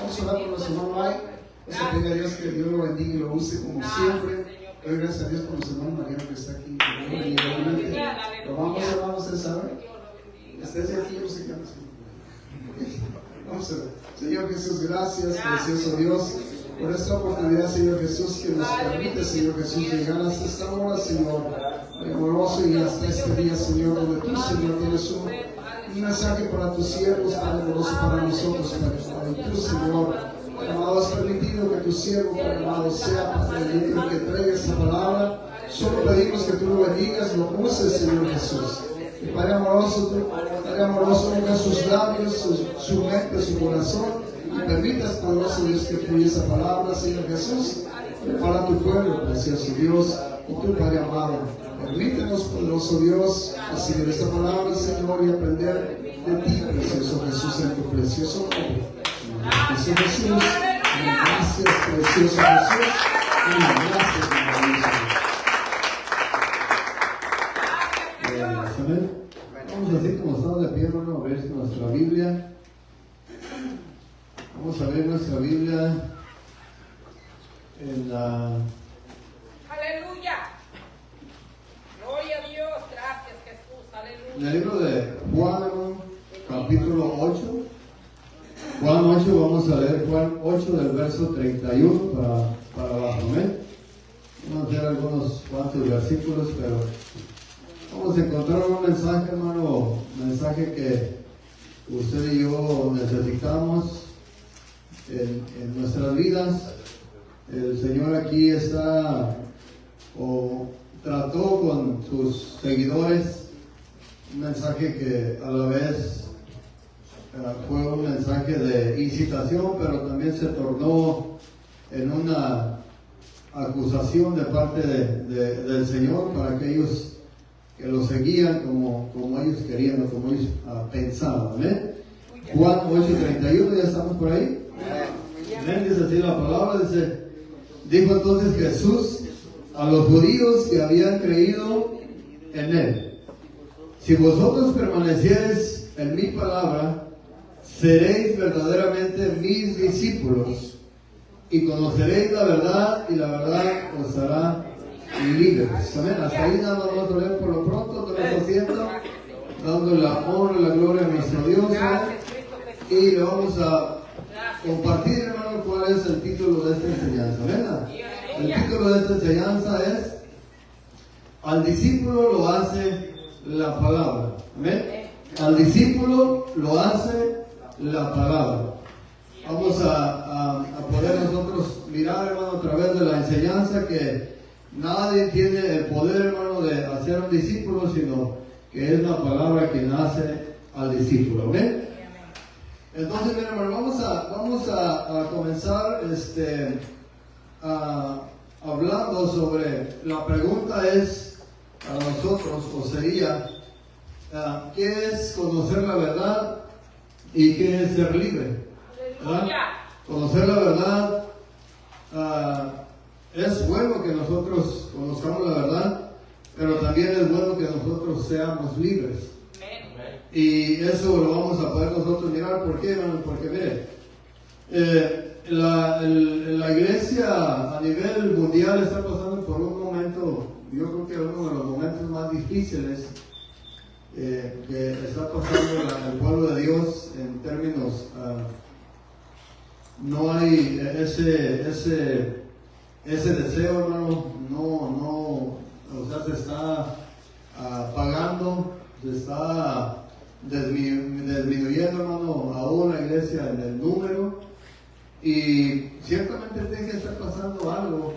Vamos a orar por nuestro hermano Mike. Vamos a pedir a Dios que Dios lo bendiga y lo use como siempre. Doy gracias a Dios por nuestro hermano Mariano que está aquí. Lo vamos a hablar, ustedes saben. Ustedes de aquí, yo no sé qué andan haciendo. Vamos a ver. Señor Jesús, gracias, precioso Dios, por esta oportunidad, Señor Jesús, que nos permite, Señor Jesús, llegar hasta esta hora, Señor, amoroso, y hasta este día, Señor, donde tú, Señor, tienes un mensaje para tus siervos, Padre amoroso, para nosotros, Padre. Y tú, Señor, amado, has permitido que tu siervo, Padre amado, sea, Padre, el que traiga esa palabra. Solo pedimos que tú lo bendigas, lo uses, Señor Jesús. Y Padre amoroso, ponga sus labios, su mente, su corazón, y permitas, poderoso Dios, que fluya esa palabra, Señor Jesús, para tu pueblo, precioso Dios, y tu Padre amado. Permítenos, poderoso Dios, recibir esta palabra, Señor, y aprender de ti, precioso Jesús, en tu precioso nombre. Precioso Jesús, gracias, precioso Jesús, gracias, amén. Vamos así como estamos de pie, hermano, a ver nuestra Biblia. Vamos a ver nuestra Biblia en la... Aleluya. Gloria a Dios. Gracias, Jesús. Aleluya. En el libro de Juan, capítulo 8. Juan 8, vamos a leer Juan 8 del verso 31 para abajo, amén. Vamos a leer algunos cuantos versículos, pero vamos a encontrar un mensaje, hermano, un mensaje que usted y yo necesitamos en nuestras vidas. El Señor aquí está o trató con sus seguidores un mensaje que a la vez fue un mensaje de incitación, pero también se tornó en una acusación de parte del Señor para aquellos que lo seguían como ellos querían o como ellos pensaban. ¿Amén? Juan 8:31, ya estamos por ahí. Amén. Dice así la palabra, dijo entonces Jesús a los judíos que habían creído en él: si vosotros permaneciereis en mi palabra, seréis verdaderamente mis discípulos y conoceréis la verdad, y la verdad os hará libres. Amén. Hasta ahí nada más vamos a leer por lo pronto, todo lo haciendo, dando la honra y la gloria a nuestro Dios, y le vamos a compartir, hermano, cuál es el título de esta enseñanza. ¿Verdad? El título de esta enseñanza es: al discípulo lo hace la palabra. Amén. Al discípulo lo hace la palabra. Vamos a poder nosotros mirar, hermano, a través de la enseñanza, que nadie tiene el poder, hermano, de hacer un discípulo, sino que es la palabra quien hace al discípulo. ¿Amén? Entonces, bien, hermano, vamos a comenzar hablando sobre, la pregunta es a nosotros, o sería, ¿qué es conocer la verdad y qué es ser libre? ¿Verdad? Conocer la verdad, es bueno que nosotros conozcamos la verdad, pero también es bueno que nosotros seamos libres. Y eso lo vamos a poder nosotros mirar. ¿Por qué, hermano? Porque mire, la iglesia a nivel mundial está pasando por un momento, yo creo que uno de los momentos más difíciles que está pasando el pueblo de Dios en términos, no hay ese deseo, hermano, o sea, se está apagando, se está disminuyendo, hermano, aún la iglesia en el número, y ciertamente tiene que estar pasando algo,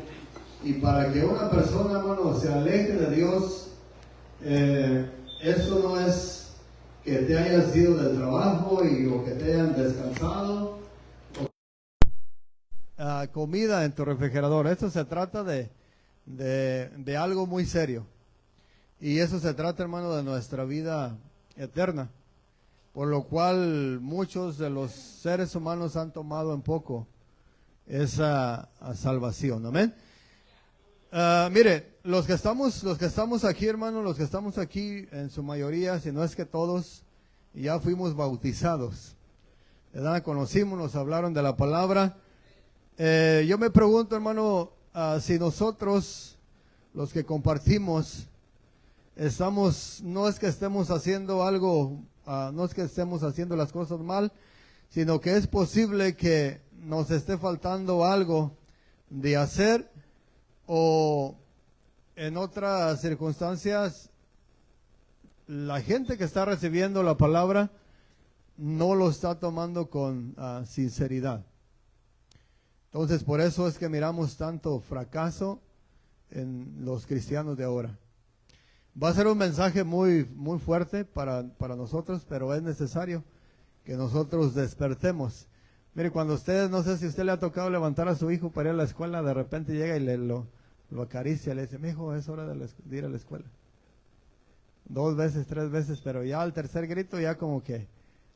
y para que una persona, hermano, se aleje de Dios, eso no es que te hayas ido del trabajo o que te hayan descansado, comida en tu refrigerador. Esto se trata de algo muy serio, y eso se trata, hermano, de nuestra vida eterna, por lo cual muchos de los seres humanos han tomado en poco esa salvación. Amén. Mire, los que estamos aquí, hermano, los que estamos aquí en su mayoría, si no es que todos, ya fuimos bautizados. ¿verdad? Conocimos, nos hablaron de la palabra. Yo me pregunto, hermano, si nosotros, los que compartimos, no es que estemos haciendo algo, no es que estemos haciendo las cosas mal, sino que es posible que nos esté faltando algo de hacer, o en otras circunstancias la gente que está recibiendo la palabra no lo está tomando con sinceridad. Entonces, por eso es que miramos tanto fracaso en los cristianos de ahora. Va a ser un mensaje muy, muy fuerte para nosotros, pero es necesario que nosotros despertemos. Mire, cuando ustedes, no sé si usted le ha tocado levantar a su hijo para ir a la escuela, de repente llega y lo acaricia, le dice, mijo, es hora de ir a la escuela. 2 veces, 3 veces, pero ya al tercer grito ya como que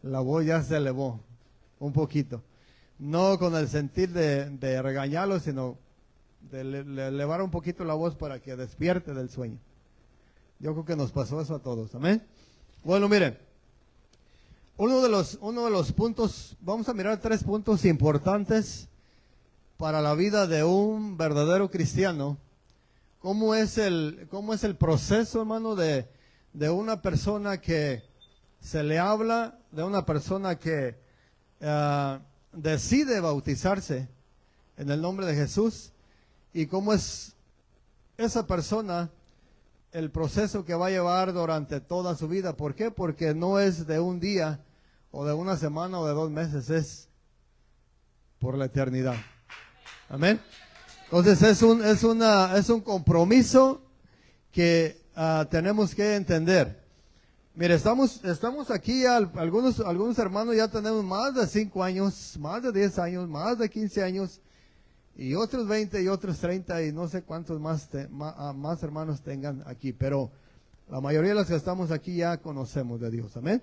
la voz ya se elevó un poquito. No con el sentir de regañarlo, sino de elevar un poquito la voz para que despierte del sueño. Yo creo que nos pasó eso a todos, amén. Bueno, miren, uno de los puntos, vamos a mirar 3 puntos importantes para la vida de un verdadero cristiano. ¿Cómo es el proceso, hermano, de una persona que se le habla, de una persona que decide bautizarse en el nombre de Jesús? Y cómo es esa persona, el proceso que va a llevar durante toda su vida. ¿Por qué? Porque no es de un día, o de una semana, o de 2 meses, es por la eternidad. Amén. Entonces es un compromiso que tenemos que entender. Mire, estamos aquí, algunos hermanos ya tenemos más de 5 años, más de 10 años, más de 15 años, y otros 20 y otros 30 y no sé cuántos más hermanos tengan aquí, pero la mayoría de los que estamos aquí ya conocemos de Dios. Amén.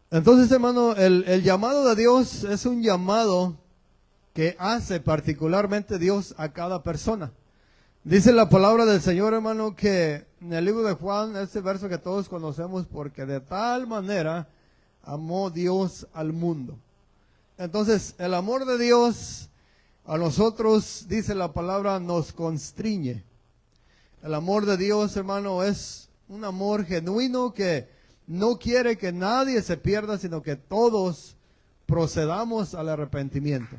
Entonces, hermano, el llamado de Dios es un llamado que hace particularmente Dios a cada persona. Dice la palabra del Señor, hermano, que en el libro de Juan, ese verso que todos conocemos, porque de tal manera amó Dios al mundo. Entonces, el amor de Dios a nosotros, dice la palabra, nos constriñe. El amor de Dios, hermano, es un amor genuino que no quiere que nadie se pierda, sino que todos procedamos al arrepentimiento.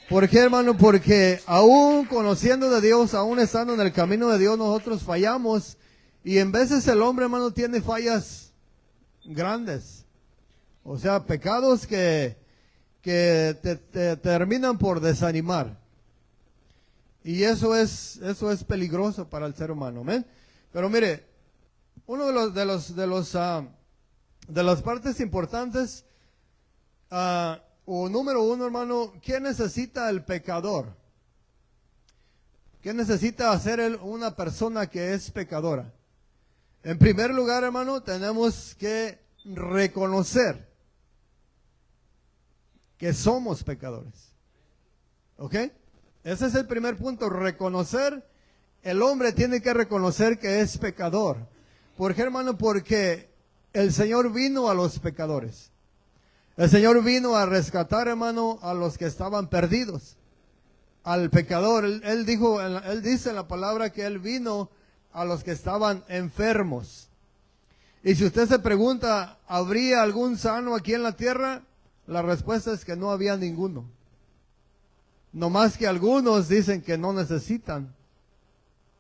¿Por qué, hermano? Porque aún conociendo de Dios, aún estando en el camino de Dios, nosotros fallamos. Y en veces el hombre, hermano, tiene fallas grandes. O sea, pecados que te terminan por desanimar. Y eso es peligroso para el ser humano. ¿Ven? Pero mire, uno de las partes importantes, o número 1, hermano, ¿qué necesita el pecador? ¿Qué necesita hacer una persona que es pecadora? En primer lugar, hermano, tenemos que reconocer que somos pecadores. ¿Ok? Ese es el primer punto, reconocer. El hombre tiene que reconocer que es pecador. ¿Por qué, hermano? Porque el Señor vino a los pecadores. El Señor vino a rescatar, hermano, a los que estaban perdidos, al pecador. Él dice en la palabra que Él vino a los que estaban enfermos. Y si usted se pregunta, ¿habría algún sano aquí en la tierra? La respuesta es que no había ninguno. No más que algunos dicen que no necesitan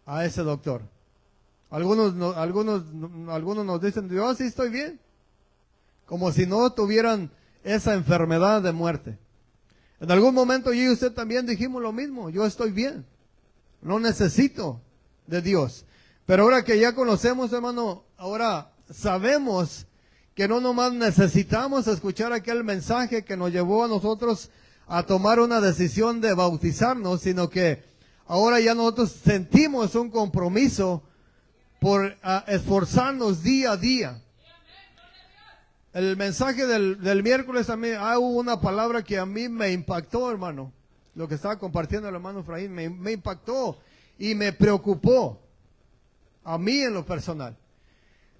a ese doctor. Algunos nos dicen, yo sí estoy bien. Como si no tuvieran esa enfermedad de muerte. En algún momento yo y usted también dijimos lo mismo. Yo estoy bien. No necesito de Dios. Pero ahora que ya conocemos, hermano, ahora sabemos que no nomás necesitamos escuchar aquel mensaje que nos llevó a nosotros a tomar una decisión de bautizarnos, sino que ahora ya nosotros sentimos un compromiso por esforzarnos día a día. El mensaje del miércoles también hubo una palabra que a mí me impactó, hermano. Lo que estaba compartiendo el hermano Efraín me impactó y me preocupó a mí en lo personal.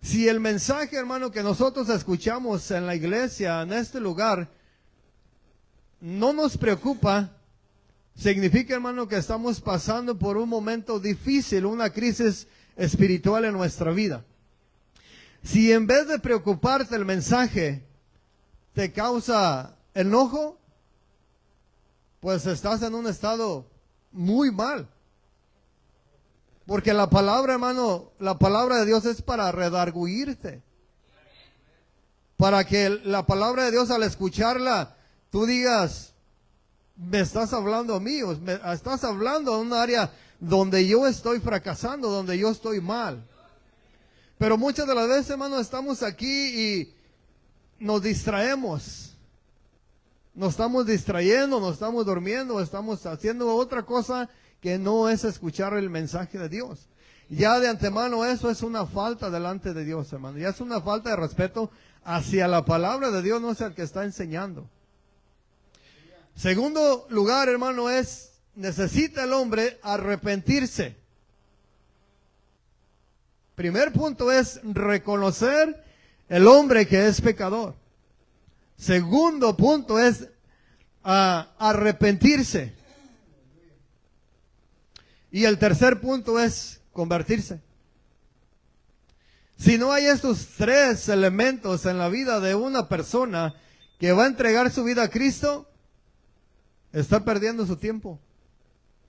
Si el mensaje, hermano, que nosotros escuchamos en la iglesia, en este lugar, no nos preocupa, significa, hermano, que estamos pasando por un momento difícil, una crisis espiritual en nuestra vida. Si en vez de preocuparte el mensaje te causa enojo, pues estás en un estado muy mal. Porque la palabra, hermano, la palabra de Dios es para redarguirte. Para que la palabra de Dios, al escucharla, tú digas, me estás hablando a mí, o me estás hablando en un área donde yo estoy fracasando, donde yo estoy mal. Pero muchas de las veces, hermano, estamos aquí y nos distraemos. Nos estamos distrayendo, nos estamos durmiendo, estamos haciendo otra cosa que no es escuchar el mensaje de Dios. Ya de antemano eso es una falta delante de Dios, hermano. Ya es una falta de respeto hacia la palabra de Dios, no es el que está enseñando. Segundo lugar, hermano, necesita el hombre arrepentirse. Primer punto es reconocer el hombre que es pecador. Segundo punto es arrepentirse. Y el tercer punto es convertirse. Si no hay estos tres elementos en la vida de una persona que va a entregar su vida a Cristo, está perdiendo su tiempo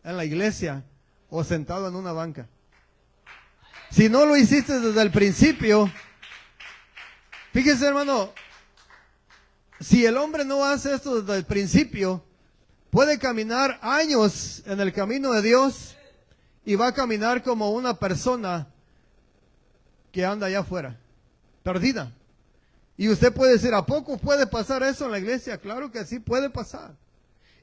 en la iglesia o sentado en una banca. Si no lo hiciste desde el principio, fíjese, hermano, si el hombre no hace esto desde el principio, puede caminar años en el camino de Dios y va a caminar como una persona que anda allá afuera, perdida. Y usted puede decir, ¿a poco puede pasar eso en la iglesia? Claro que sí puede pasar.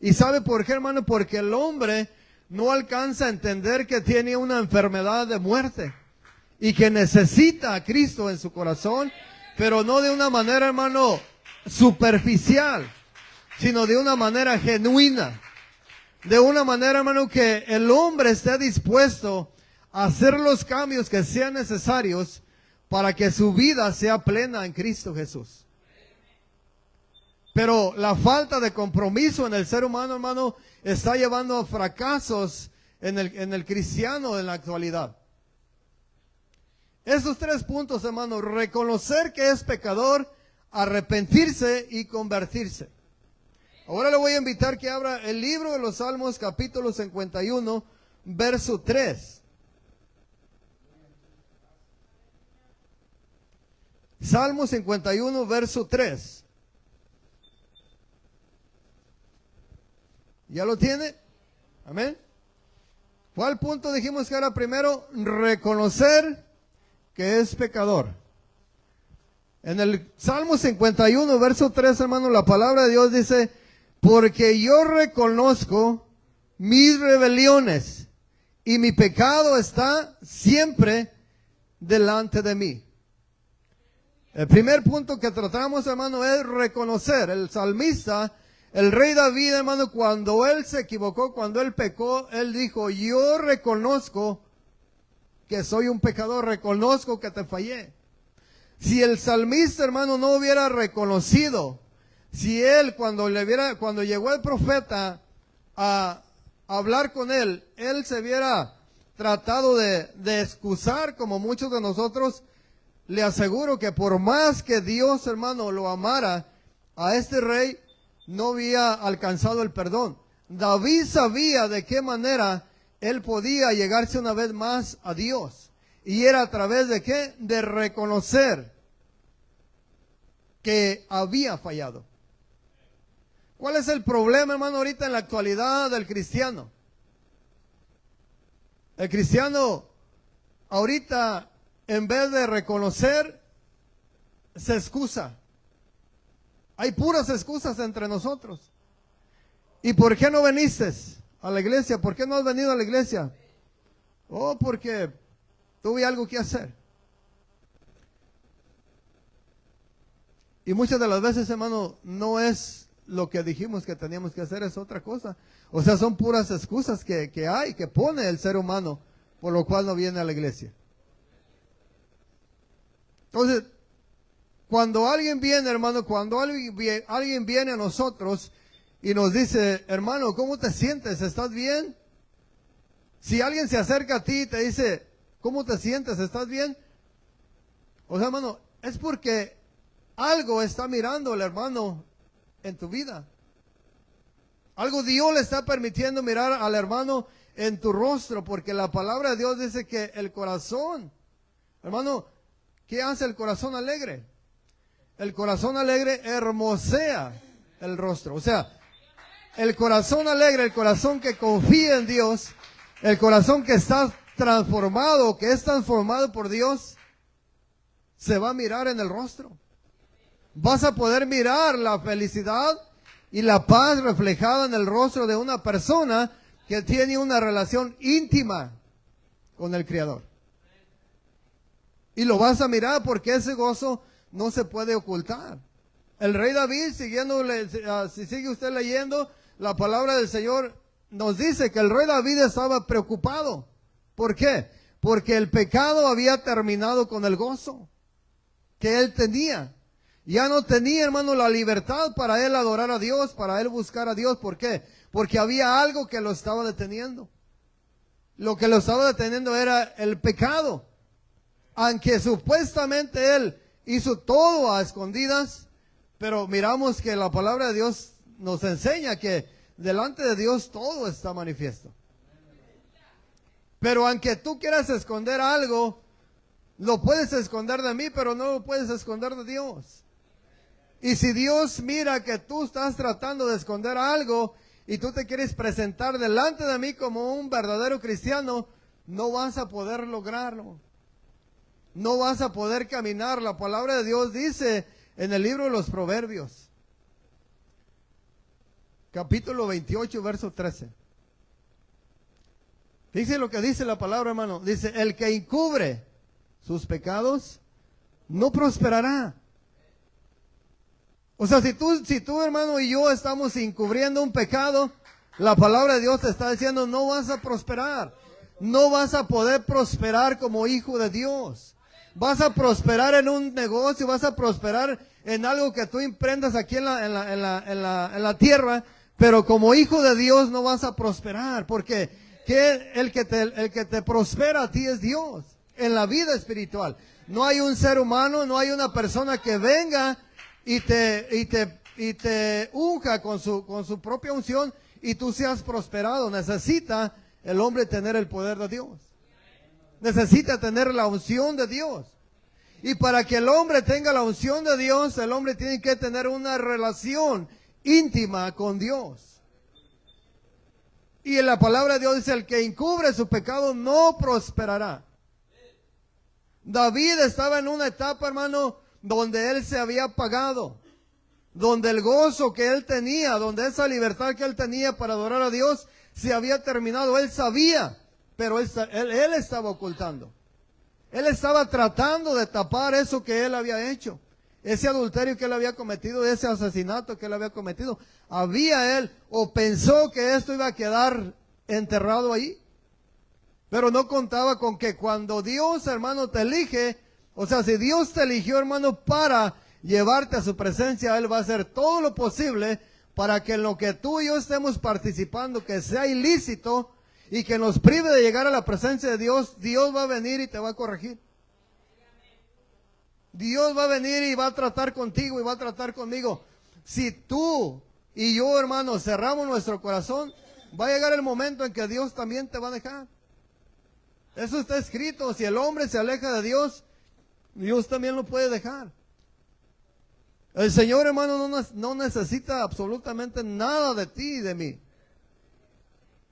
¿Y sabe por qué, hermano? Porque el hombre no alcanza a entender que tiene una enfermedad de muerte y que necesita a Cristo en su corazón, pero no de una manera, hermano, superficial, sino de una manera genuina. De una manera, hermano, que el hombre esté dispuesto a hacer los cambios que sean necesarios para que su vida sea plena en Cristo Jesús. Pero la falta de compromiso en el ser humano, hermano, está llevando a fracasos en el cristiano en la actualidad. Esos tres puntos, hermano: reconocer que es pecador, arrepentirse y convertirse. Ahora le voy a invitar que abra el libro de los Salmos, capítulo 51, verso 3. Salmo 51, verso 3. ¿Ya lo tiene? Amén. ¿Cuál punto dijimos que era primero? Reconocer que es pecador. En el Salmo 51, verso 3, hermano, la palabra de Dios dice: porque yo reconozco mis rebeliones y mi pecado está siempre delante de mí. El primer punto que tratamos, hermano, es reconocer. El salmista, el rey David, hermano, cuando él se equivocó, cuando él pecó, él dijo: yo reconozco que soy un pecador, reconozco que te fallé. Si el salmista, hermano, no hubiera reconocido, si él cuando llegó el profeta a hablar con él se hubiera tratado de excusar, como muchos de nosotros, le aseguro que por más que Dios, hermano, lo amara a este rey, no había alcanzado el perdón. David sabía de qué manera él podía llegarse una vez más a Dios. Y era a través de qué? De reconocer que había fallado. ¿Cuál es el problema, hermano, ahorita en la actualidad del cristiano? El cristiano ahorita, en vez de reconocer, se excusa. Hay puras excusas entre nosotros. ¿Y por qué no viniste a la iglesia? ¿Por qué no has venido a la iglesia? Oh, porque tuve algo que hacer. Y muchas de las veces, hermano, no es lo que dijimos que teníamos que hacer, es otra cosa. O sea, son puras excusas que hay, que pone el ser humano, por lo cual no viene a la iglesia. Entonces, cuando alguien viene, hermano, cuando alguien viene a nosotros y nos dice, hermano, ¿cómo te sientes? ¿Estás bien? Si alguien se acerca a ti y te dice, ¿cómo te sientes? ¿Estás bien? O sea, hermano, es porque algo está mirando el hermano en tu vida. Algo Dios le está permitiendo mirar al hermano en tu rostro, porque la palabra de Dios dice que el corazón, hermano, ¿qué hace el corazón alegre? El corazón alegre hermosea el rostro. O sea, el corazón alegre, el corazón que confía en Dios, el corazón que está transformado, que es transformado por Dios, se va a mirar en el rostro. Vas a poder mirar la felicidad y la paz reflejada en el rostro de una persona que tiene una relación íntima con el Creador. Y lo vas a mirar porque ese gozo no se puede ocultar. El rey David, si sigue usted leyendo, la palabra del Señor nos dice que el rey David estaba preocupado. ¿Por qué? Porque el pecado había terminado con el gozo que él tenía. Ya no tenía, hermano, la libertad para él adorar a Dios, para él buscar a Dios. ¿Por qué? Porque había algo que lo estaba deteniendo. Lo que lo estaba deteniendo era el pecado. Aunque supuestamente él hizo todo a escondidas, pero miramos que la palabra de Dios nos enseña que delante de Dios todo está manifiesto. Pero aunque tú quieras esconder algo, lo puedes esconder de mí, pero no lo puedes esconder de Dios. Y si Dios mira que tú estás tratando de esconder algo y tú te quieres presentar delante de mí como un verdadero cristiano, no vas a poder lograrlo. No vas a poder caminar. La palabra de Dios dice en el libro de los Proverbios, capítulo 28, verso 13. Dice lo que dice la palabra, hermano. Dice, el que encubre sus pecados no prosperará. O sea, si tú, hermano, y yo estamos encubriendo un pecado, la palabra de Dios te está diciendo, no vas a prosperar. No vas a poder prosperar como hijo de Dios. Vas a prosperar en un negocio, vas a prosperar en algo que tú emprendas aquí en la tierra, pero como hijo de Dios no vas a prosperar, porque el que te prospera a ti es Dios, en la vida espiritual. No hay un ser humano, no hay una persona que venga y te unja con su propia unción y tú seas prosperado. Necesita el hombre tener el poder de Dios. Necesita tener la unción de Dios. Y para que el hombre tenga la unción de Dios, el hombre tiene que tener una relación íntima con Dios. Y en la palabra de Dios dice, el que encubre su pecado no prosperará. David estaba en una etapa, hermano, donde él se había apagado, donde el gozo que él tenía, donde esa libertad que él tenía para adorar a Dios se había terminado. Él sabía, pero él estaba ocultando. Él estaba tratando de tapar eso que él había hecho, ese adulterio que él había cometido, ese asesinato que él había cometido. Había él, o pensó que esto iba a quedar enterrado ahí, pero no contaba con que cuando Dios, hermano, te elige, o sea, si Dios te eligió, hermano, para llevarte a su presencia, Él va a hacer todo lo posible para que en lo que tú y yo estemos participando, que sea ilícito y que nos prive de llegar a la presencia de Dios, Dios va a venir y te va a corregir. Dios va a venir y va a tratar contigo y va a tratar conmigo. Si tú y yo, hermano, cerramos nuestro corazón, va a llegar el momento en que Dios también te va a dejar. Eso está escrito. Si el hombre se aleja de Dios, Dios también lo puede dejar. El Señor, hermano, no necesita absolutamente nada de ti y de mí.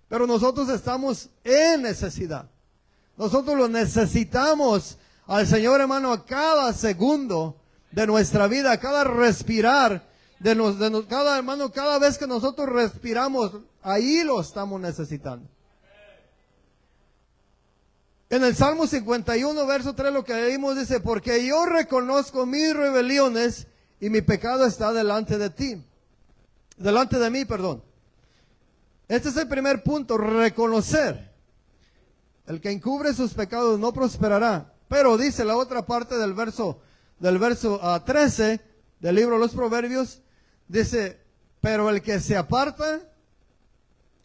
Pero nosotros estamos en necesidad. Nosotros lo necesitamos al Señor, hermano, a cada segundo de nuestra vida, a cada respirar, cada vez que nosotros respiramos, ahí lo estamos necesitando. En el Salmo 51, verso 3, lo que leímos dice, porque yo reconozco mis rebeliones y mi pecado está delante de mí, perdón. Este es el primer punto, reconocer. El que encubre sus pecados no prosperará. Pero dice la otra parte del verso 13 del libro de los Proverbios, dice, pero el que se aparta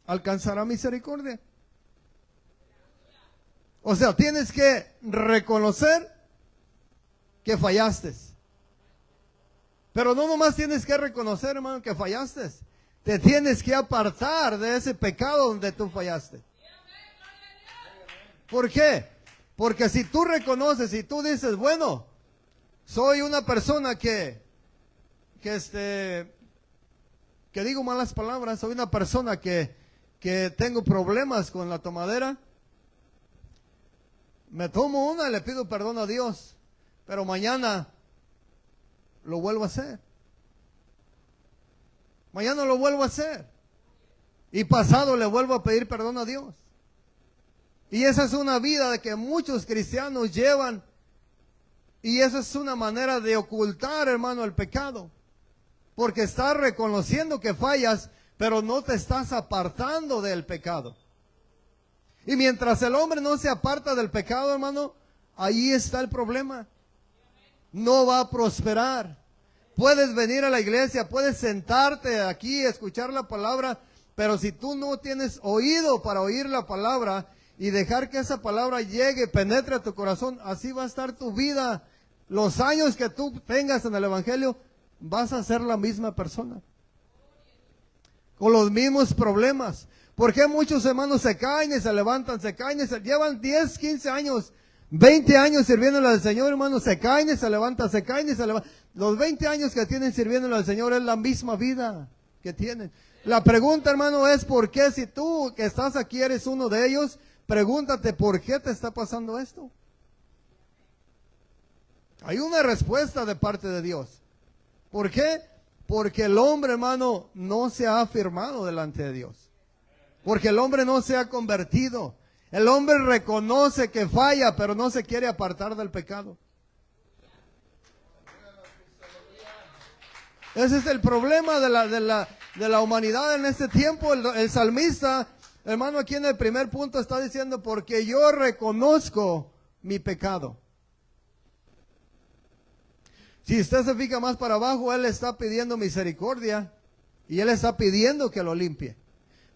alcanzará misericordia. O sea, tienes que reconocer que fallaste. Pero no nomás tienes que reconocer, hermano, que fallaste. Te tienes que apartar de ese pecado donde tú fallaste. ¿Por qué? Porque si tú reconoces y tú dices, bueno, soy una persona que digo malas palabras, soy una persona que tengo problemas con la tomadera, me tomo una y le pido perdón a Dios, pero mañana lo vuelvo a hacer. Mañana lo vuelvo a hacer. Y pasado le vuelvo a pedir perdón a Dios. Y esa es una vida de que muchos cristianos llevan. Y esa es una manera de ocultar, hermano, el pecado. Porque estás reconociendo que fallas, pero no te estás apartando del pecado. Y mientras el hombre no se aparta del pecado, hermano, ahí está el problema. No va a prosperar. Puedes venir a la iglesia, puedes sentarte aquí, escuchar la palabra, pero si tú no tienes oído para oír la palabra y dejar que esa palabra llegue, penetre a tu corazón, así va a estar tu vida. Los años que tú tengas en el evangelio, vas a ser la misma persona. Con los mismos problemas. ¿Por qué muchos hermanos se caen y se levantan, se caen y llevan 10, 15 años, 20 años sirviéndole al Señor, hermano, se caen y se levantan, se caen y se levantan? Los 20 años que tienen sirviéndole al Señor es la misma vida que tienen. La pregunta, hermano, es ¿por qué? Si tú que estás aquí eres uno de ellos, pregúntate ¿por qué te está pasando esto? Hay una respuesta de parte de Dios. ¿Por qué? Porque el hombre, hermano, no se ha afirmado delante de Dios. Porque el hombre no se ha convertido. El hombre reconoce que falla, pero no se quiere apartar del pecado. Ese es el problema de la humanidad en este tiempo. El salmista, hermano, aquí en el primer punto está diciendo, porque yo reconozco mi pecado. Si usted se fija más para abajo, él está pidiendo misericordia y él está pidiendo que lo limpie.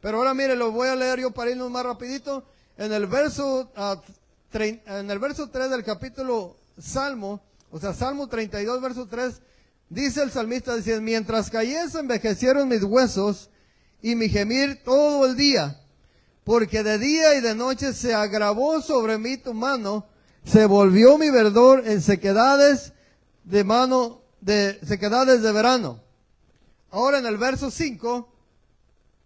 Pero ahora mire, lo voy a leer yo para irnos más rapidito. En el verso 3 del capítulo Salmo, o sea, Salmo 32, verso 3, dice el salmista, dice, mientras cayese envejecieron mis huesos y mi gemir todo el día, porque de día y de noche se agravó sobre mí tu mano, se volvió mi verdor en sequedades sequedades de verano. Ahora en el verso 5,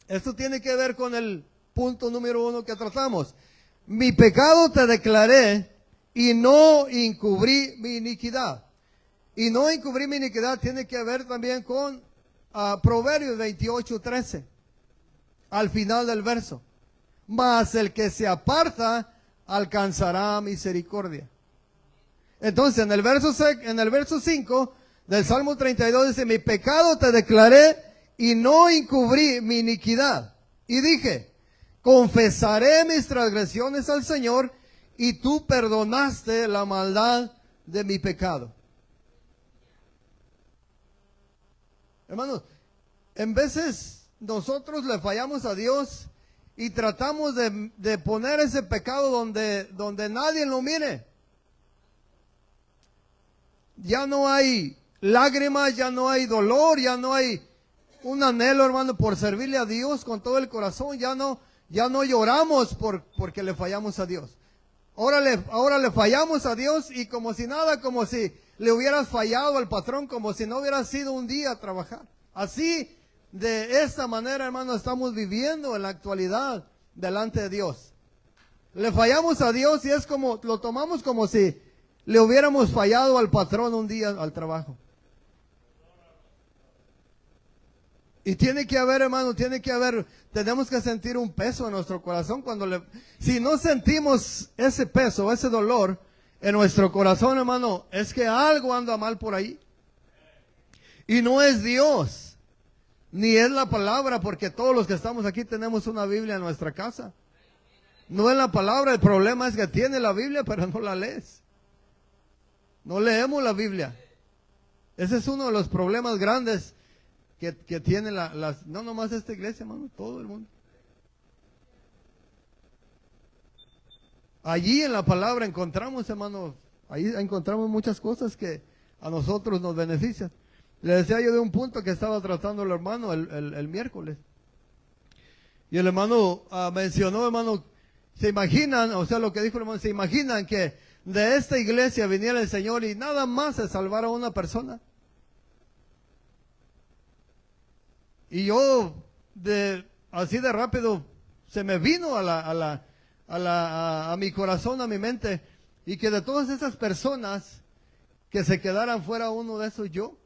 esto tiene que ver con el punto número 1 que tratamos. Mi pecado te declaré y no encubrí mi iniquidad. Y no encubrí mi iniquidad tiene que ver también con Proverbios 28:13. Al final del verso. Mas el que se aparta alcanzará misericordia. Entonces en el verso 5 del Salmo 32 dice, mi pecado te declaré y no encubrí mi iniquidad. Y dije, confesaré mis transgresiones al Señor y tú perdonaste la maldad de mi pecado. Hermanos, en veces nosotros le fallamos a Dios y tratamos de poner ese pecado donde nadie lo mire. Ya no hay lágrimas, ya no hay dolor, ya no hay un anhelo, hermano, por servirle a Dios con todo el corazón. Ya no lloramos porque le fallamos a Dios. Ahora le fallamos a Dios y como si nada, como si le hubieras fallado al patrón, como si no hubiera sido un día a trabajar. Así, de esta manera, hermano, estamos viviendo en la actualidad delante de Dios. Le fallamos a Dios y es como, lo tomamos como si le hubiéramos fallado al patrón un día al trabajo. Y tiene que haber, hermano, tenemos que sentir un peso en nuestro corazón si no sentimos ese peso, ese dolor en nuestro corazón, hermano, es que algo anda mal por ahí. Y no es Dios, ni es la palabra, porque todos los que estamos aquí tenemos una Biblia en nuestra casa. No es la palabra, el problema es que tiene la Biblia, pero no la lees. No leemos la Biblia. Ese es uno de los problemas grandes que tiene no nomás esta iglesia, hermano, todo el mundo. Allí en la palabra encontramos, hermano, ahí encontramos muchas cosas que a nosotros nos benefician. Le decía yo de un punto que estaba tratando el hermano el miércoles. Y el hermano mencionó, hermano, se imaginan, o sea, lo que dijo el hermano, se imaginan que de esta iglesia viniera el Señor y nada más se salvara una persona. Y yo, así de rápido, se me vino a mi corazón, a mi mente, y que de todas esas personas que se quedaran fuera uno de esos yo.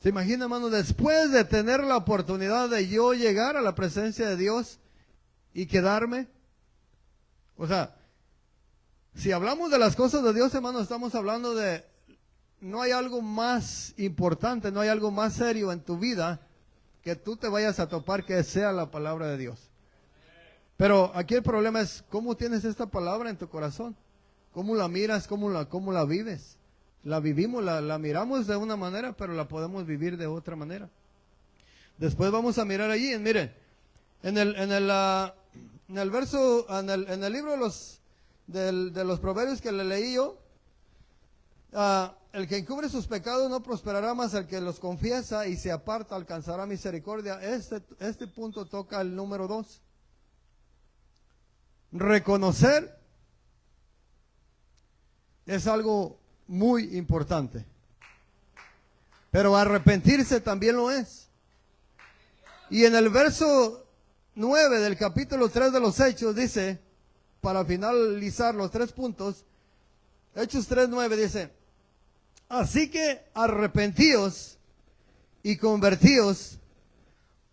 ¿Se imagina, hermano, después de tener la oportunidad de yo llegar a la presencia de Dios y quedarme? O sea, si hablamos de las cosas de Dios, hermano, estamos hablando de, no hay algo más importante, no hay algo más serio en tu vida que tú te vayas a topar que sea la palabra de Dios. Pero aquí el problema es, ¿cómo tienes esta palabra en tu corazón? ¿Cómo la miras? ¿Cómo la vives? La vivimos, la miramos de una manera, pero la podemos vivir de otra manera. Después vamos a mirar allí, miren, en el verso, en el libro de los proverbios que le leí yo, el que encubre sus pecados no prosperará, más el que los confiesa y se aparta alcanzará misericordia. Este punto toca el número 2. Reconocer es algo muy importante, pero arrepentirse también lo es. Y en el verso 9 del capítulo 3 de los Hechos dice, para finalizar los 3 puntos, Hechos 3:9 dice: así que arrepentíos y convertíos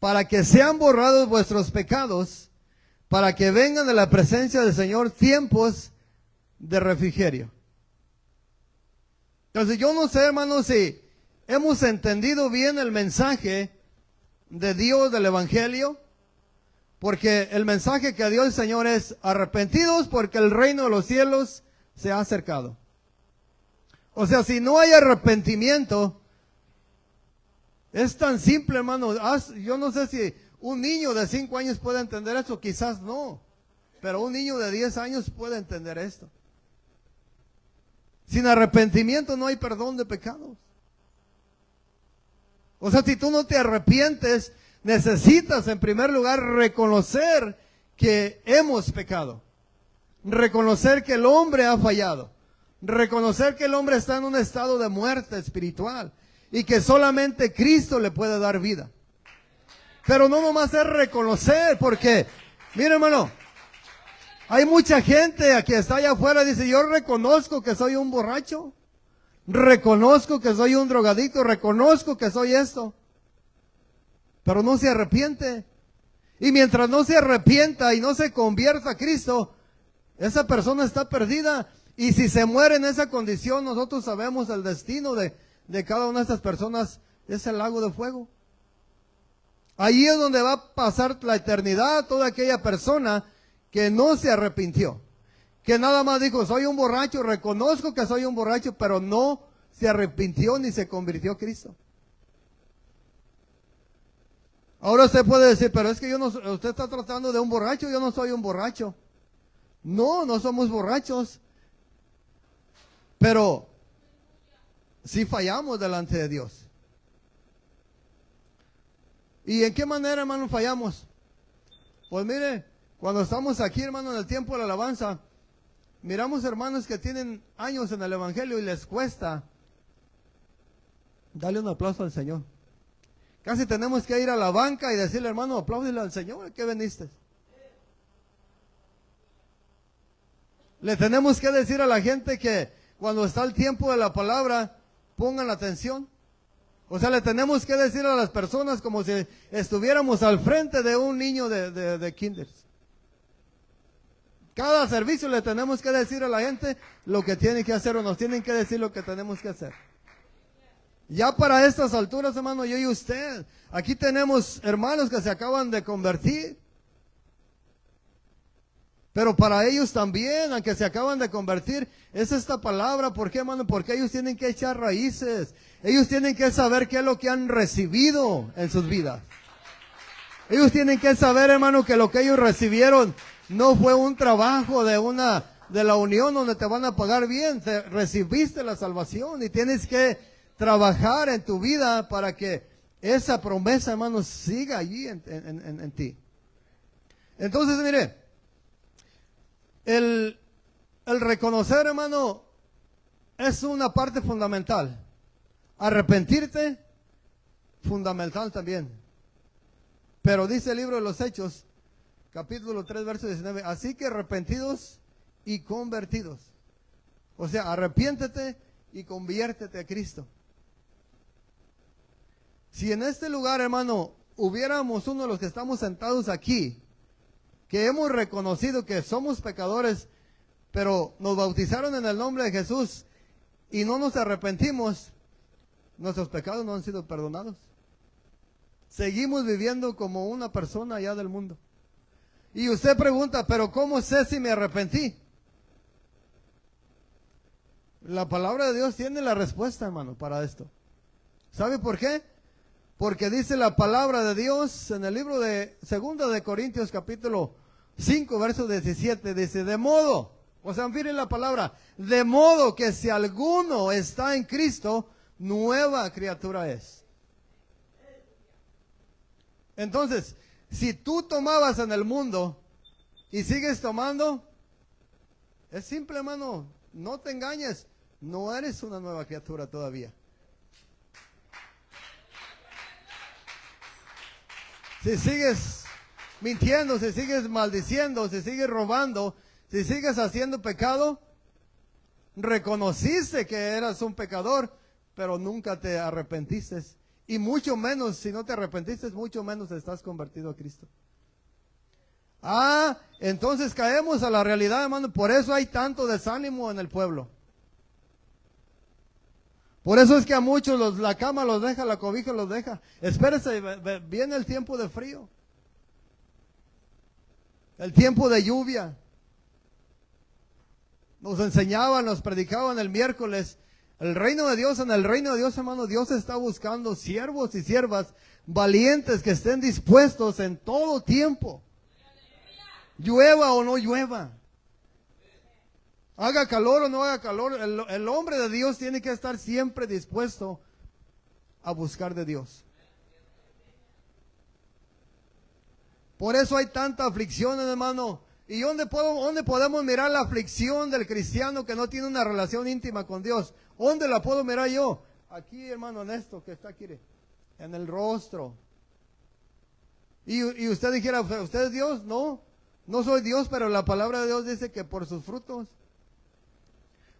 para que sean borrados vuestros pecados, para que vengan de la presencia del Señor tiempos de refrigerio. Entonces yo no sé, hermanos, si hemos entendido bien el mensaje de Dios del Evangelio, porque el mensaje que dio el Señor es: arrepentidos porque el reino de los cielos se ha acercado. O sea, si no hay arrepentimiento, es tan simple, hermano. Yo no sé si un niño de 5 años puede entender eso, quizás no, pero un niño de 10 años puede entender esto. Sin arrepentimiento no hay perdón de pecados. O sea, si tú no te arrepientes, necesitas en primer lugar reconocer que hemos pecado, reconocer que el hombre ha fallado, reconocer que el hombre está en un estado de muerte espiritual y que solamente Cristo le puede dar vida. Pero no nomás es reconocer, porque, mira, hermano, hay mucha gente que está allá afuera y dice: yo reconozco que soy un borracho, reconozco que soy un drogadicto, reconozco que soy esto, pero no se arrepiente. Y mientras no se arrepienta y no se convierta a Cristo, esa persona está perdida. Y si se muere en esa condición, nosotros sabemos el destino de cada una de estas personas, es el lago de fuego. Allí es donde va a pasar la eternidad toda aquella persona que no se arrepintió, que nada más dijo: soy un borracho, reconozco que soy un borracho, pero no se arrepintió ni se convirtió a Cristo. Ahora usted puede decir: pero es que usted está tratando de un borracho, yo no soy un borracho. No, no somos borrachos, pero sí fallamos delante de Dios. ¿Y en qué manera, hermano, fallamos? Pues mire, cuando estamos aquí, hermano, en el tiempo de la alabanza, miramos hermanos que tienen años en el Evangelio y les cuesta. Dale un aplauso al Señor. Casi tenemos que ir a la banca y decirle: hermano, apláudele al Señor, ¿qué veniste? Le tenemos que decir a la gente que cuando está el tiempo de la palabra, pongan atención. O sea, le tenemos que decir a las personas como si estuviéramos al frente de un niño de kinder. Cada servicio le tenemos que decir a la gente lo que tiene que hacer, o nos tienen que decir lo que tenemos que hacer. Ya para estas alturas, hermano, yo y usted, aquí tenemos hermanos que se acaban de convertir. Pero para ellos también, aunque se acaban de convertir, es esta palabra. ¿Por qué, hermano? Porque ellos tienen que echar raíces. Ellos tienen que saber qué es lo que han recibido en sus vidas. Ellos tienen que saber, hermano, que lo que ellos recibieron no fue un trabajo de la unión donde te van a pagar bien. Recibiste la salvación y tienes que trabajar en tu vida para que esa promesa, hermano, siga allí en ti. Entonces, mire, el reconocer, hermano, es una parte fundamental. Arrepentirte, fundamental también. Pero dice el libro de los Hechos, capítulo 3, verso 19, así que arrepentidos y convertidos. O sea, arrepiéntete y conviértete a Cristo. Si en este lugar, hermano, hubiéramos uno de los que estamos sentados aquí, que hemos reconocido que somos pecadores, pero nos bautizaron en el nombre de Jesús y no nos arrepentimos, nuestros pecados no han sido perdonados. Seguimos viviendo como una persona allá del mundo. Y usted pregunta, pero ¿cómo sé si me arrepentí? La palabra de Dios tiene la respuesta, hermano, para esto. ¿Sabe por qué? Porque dice la palabra de Dios en el libro de 2 de Corintios capítulo 5, verso 17, dice, de modo, o sea, miren la palabra, de modo que si alguno está en Cristo, nueva criatura es. Entonces, si tú tomabas en el mundo y sigues tomando, es simple, hermano, no te engañes, no eres una nueva criatura todavía. Si sigues mintiendo, si sigues maldiciendo, si sigues robando, si sigues haciendo pecado, reconociste que eras un pecador, pero nunca te arrepentiste. Y mucho menos, si no te arrepentiste, mucho menos estás convertido a Cristo. Entonces caemos a la realidad, hermano. Por eso hay tanto desánimo en el pueblo. Por eso es que a muchos la cama los deja, la cobija los deja. Espérese, viene el tiempo de frío. El tiempo de lluvia. Nos enseñaban, nos predicaban el miércoles. En el reino de Dios, hermano, Dios está buscando siervos y siervas valientes que estén dispuestos en todo tiempo. Llueva o no llueva. Haga calor o no haga calor, el hombre de Dios tiene que estar siempre dispuesto a buscar de Dios. Por eso hay tanta aflicción, hermano. ¿Y dónde podemos mirar la aflicción del cristiano que no tiene una relación íntima con Dios? ¿Dónde la puedo mirar yo? Aquí, hermano, en esto que está aquí, en el rostro. Y usted dijera, ¿usted es Dios? No, no soy Dios, pero la palabra de Dios dice que por sus frutos.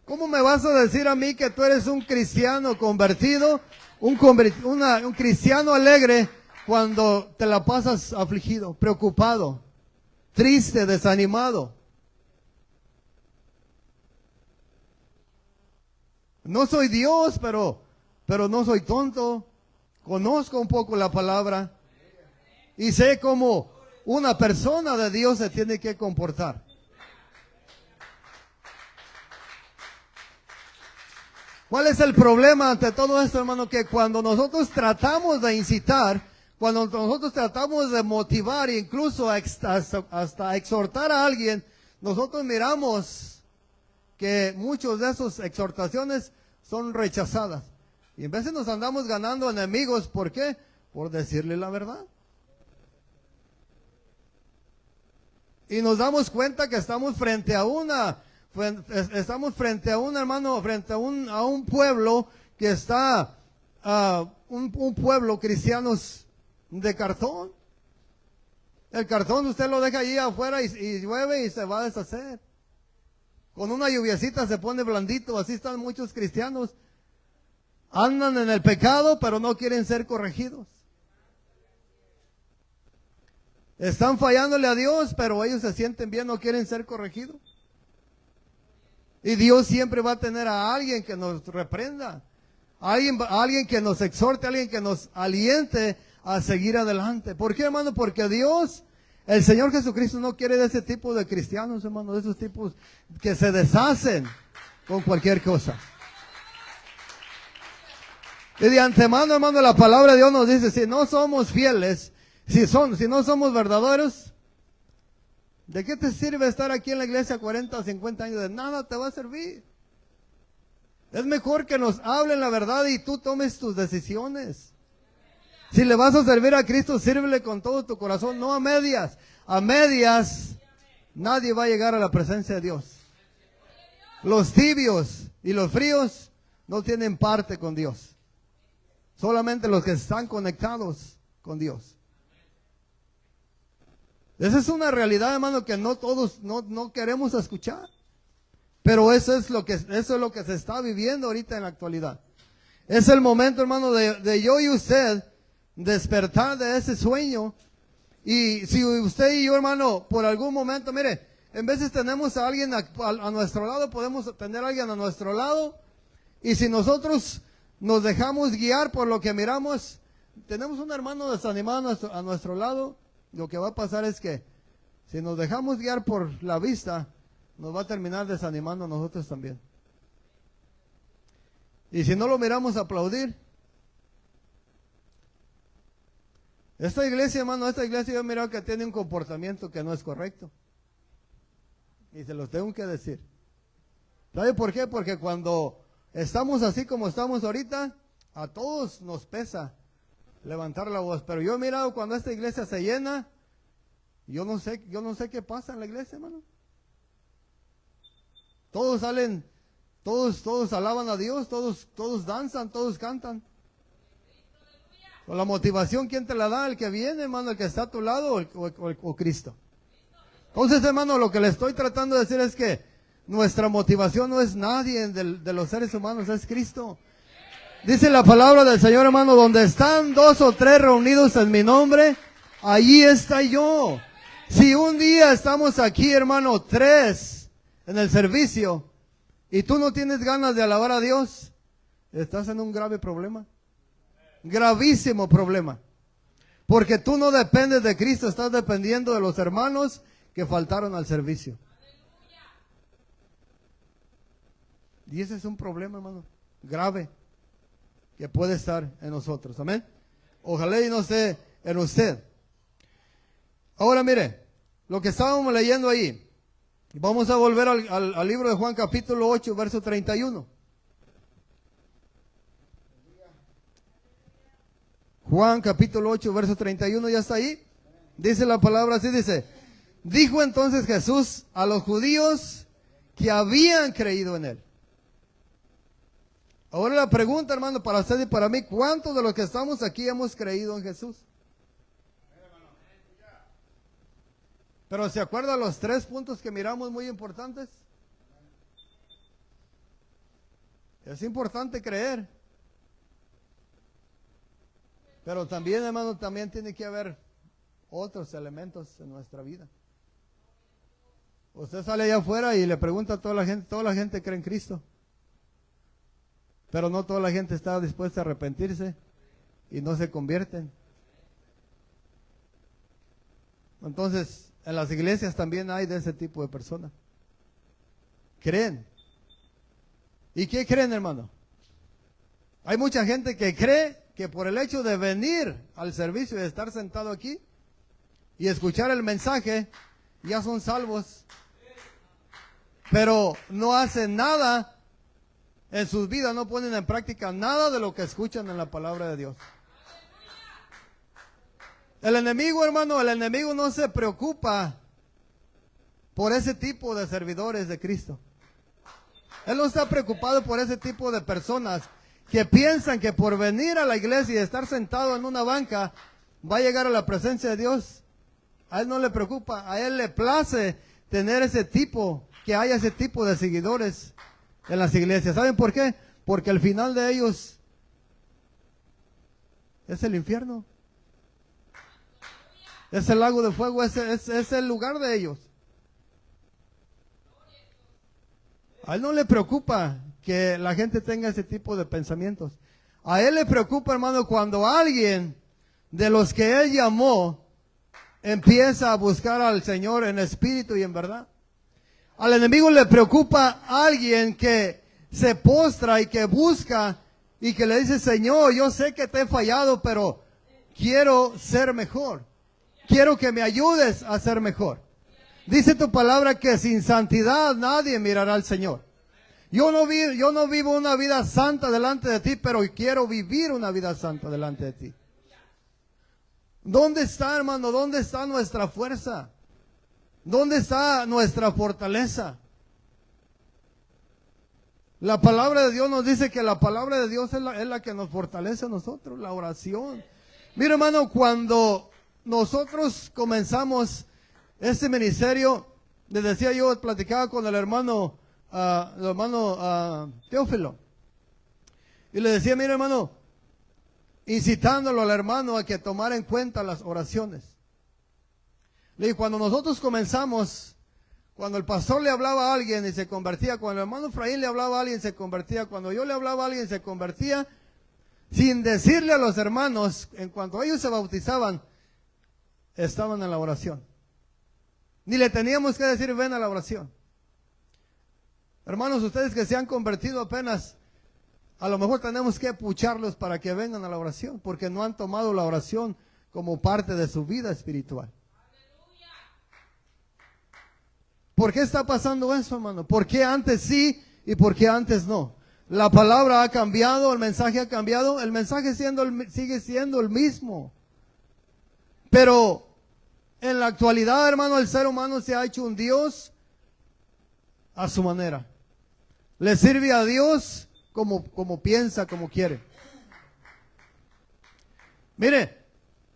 ¿Cómo me vas a decir a mí que tú eres un cristiano convertido, un cristiano alegre, cuando te la pasas afligido, preocupado, triste, desanimado? No soy Dios, pero no soy tonto. Conozco un poco la palabra y sé cómo una persona de Dios se tiene que comportar. ¿Cuál es el problema ante todo esto, hermano? Que cuando nosotros tratamos de incitar, cuando nosotros tratamos de motivar, incluso hasta exhortar a alguien, nosotros miramos que muchas de esas exhortaciones son rechazadas. Y en vez de nos andamos ganando enemigos, ¿por qué? Por decirle la verdad. Y nos damos cuenta que estamos frente a un hermano, frente a un pueblo que está, un pueblo cristianos de cartón. El cartón usted lo deja allí afuera y llueve y se va a deshacer. Con una lluviecita se pone blandito. Así están muchos cristianos. Andan en el pecado, pero no quieren ser corregidos. Están fallándole a Dios, pero ellos se sienten bien, no quieren ser corregidos. Y Dios siempre va a tener a alguien que nos reprenda, alguien que nos exhorte, alguien que nos aliente a seguir adelante. ¿Por qué, hermano? Porque Dios El Señor Jesucristo no quiere de ese tipo de cristianos, hermano, de esos tipos que se deshacen con cualquier cosa. Y de antemano, hermano, la palabra de Dios nos dice, si no somos fieles, si no somos verdaderos, ¿de qué te sirve estar aquí en la iglesia 40 o 50 años? De nada te va a servir. Es mejor que nos hablen la verdad y tú tomes tus decisiones. Si le vas a servir a Cristo, sírvele con todo tu corazón, no a medias. A medias, nadie va a llegar a la presencia de Dios. Los tibios y los fríos no tienen parte con Dios. Solamente los que están conectados con Dios. Esa es una realidad, hermano, que no todos no queremos escuchar. Pero eso es lo que se está viviendo ahorita en la actualidad. Es el momento, hermano, de yo y usted despertar de ese sueño. Y si usted y yo, hermano, por algún momento, mire, en veces tenemos a alguien a nuestro lado, podemos tener a alguien a nuestro lado. Y si nosotros nos dejamos guiar por lo que miramos, tenemos un hermano desanimado a nuestro lado, lo que va a pasar es que si nos dejamos guiar por la vista, nos va a terminar desanimando a nosotros también. Y si no lo miramos aplaudir, esta iglesia, hermano, yo he mirado que tiene un comportamiento que no es correcto. Y se los tengo que decir. ¿Sabe por qué? Porque cuando estamos así como estamos ahorita, a todos nos pesa levantar la voz. Pero yo he mirado cuando esta iglesia se llena, yo no sé qué pasa en la iglesia, hermano. Todos salen, todos alaban a Dios, todos danzan, todos cantan. Con la motivación, ¿quién te la da? El que viene, hermano, el que está a tu lado o Cristo. Entonces, hermano, lo que le estoy tratando de decir es que nuestra motivación no es nadie de los seres humanos, es Cristo. Dice la palabra del Señor, hermano, donde están 2 o 3 reunidos en mi nombre, allí está yo. Si un día estamos aquí, hermano, 3 en el servicio, y tú no tienes ganas de alabar a Dios, estás en un grave problema. Gravísimo problema. Porque tú no dependes de Cristo, estás dependiendo de los hermanos que faltaron al servicio. Y ese es un problema, hermano, grave, que puede estar en nosotros. Amén. Ojalá y no esté en usted. Ahora mire, lo que estábamos leyendo ahí. Vamos a volver al libro de Juan capítulo 8, verso 31. Juan capítulo 8, verso 31, ¿ya está ahí? Dice la palabra así, dice: dijo entonces Jesús a los judíos que habían creído en él. Ahora la pregunta, hermano, para usted y para mí, ¿cuántos de los que estamos aquí hemos creído en Jesús? Pero ¿se acuerdan los 3 puntos que miramos muy importantes? Es importante creer. Pero también, hermano, también tiene que haber otros elementos en nuestra vida. Usted sale allá afuera y le pregunta a toda la gente cree en Cristo. Pero no toda la gente está dispuesta a arrepentirse y no se convierten. Entonces, en las iglesias también hay de ese tipo de personas. Creen. ¿Y qué creen, hermano? Hay mucha gente que cree que por el hecho de venir al servicio y de estar sentado aquí y escuchar el mensaje, ya son salvos. Pero no hacen nada en sus vidas, no ponen en práctica nada de lo que escuchan en la palabra de Dios. El enemigo, hermano, el enemigo no se preocupa por ese tipo de servidores de Cristo. Él no está preocupado por ese tipo de personas que piensan que por venir a la iglesia y estar sentado en una banca va a llegar a la presencia de Dios. A él no le preocupa, a él le place tener que haya ese tipo de seguidores en las iglesias. ¿Saben por qué? Porque el final de ellos es el infierno. Es el lago de fuego, es el lugar de ellos. A él no le preocupa que la gente tenga ese tipo de pensamientos. A él le preocupa, hermano, cuando alguien de los que él llamó empieza a buscar al Señor en espíritu y en verdad. Al enemigo le preocupa a alguien que se postra y que busca y que le dice, Señor, yo sé que te he fallado, pero quiero ser mejor. Quiero que me ayudes a ser mejor. Dice tu palabra que sin santidad nadie mirará al Señor. Yo no vivo una vida santa delante de ti, pero quiero vivir una vida santa delante de ti. ¿Dónde está, hermano? ¿Dónde está nuestra fuerza? ¿Dónde está nuestra fortaleza? La palabra de Dios nos dice que la palabra de Dios es la que nos fortalece a nosotros, la oración. Mira, hermano, cuando nosotros comenzamos este ministerio, les decía yo, platicaba con el hermano Teófilo, y le decía, mira, hermano, incitándolo al hermano a que tomara en cuenta las oraciones. Le dije, cuando nosotros comenzamos, cuando el pastor le hablaba a alguien y se convertía, cuando el hermano Efraín le hablaba a alguien se convertía, cuando yo le hablaba a alguien se convertía, sin decirle a los hermanos, en cuanto ellos se bautizaban, estaban en la oración. Ni le teníamos que decir, ven a la oración. Hermanos, ustedes que se han convertido apenas, a lo mejor tenemos que pucharlos para que vengan a la oración, porque no han tomado la oración como parte de su vida espiritual. ¿Por qué está pasando eso, hermano? ¿Por qué antes sí y por qué antes no? La palabra ha cambiado, el mensaje ha cambiado, el mensaje sigue siendo el mismo. Pero en la actualidad, hermano, el ser humano se ha hecho un Dios a su manera. Le sirve a Dios como piensa, como quiere. Mire,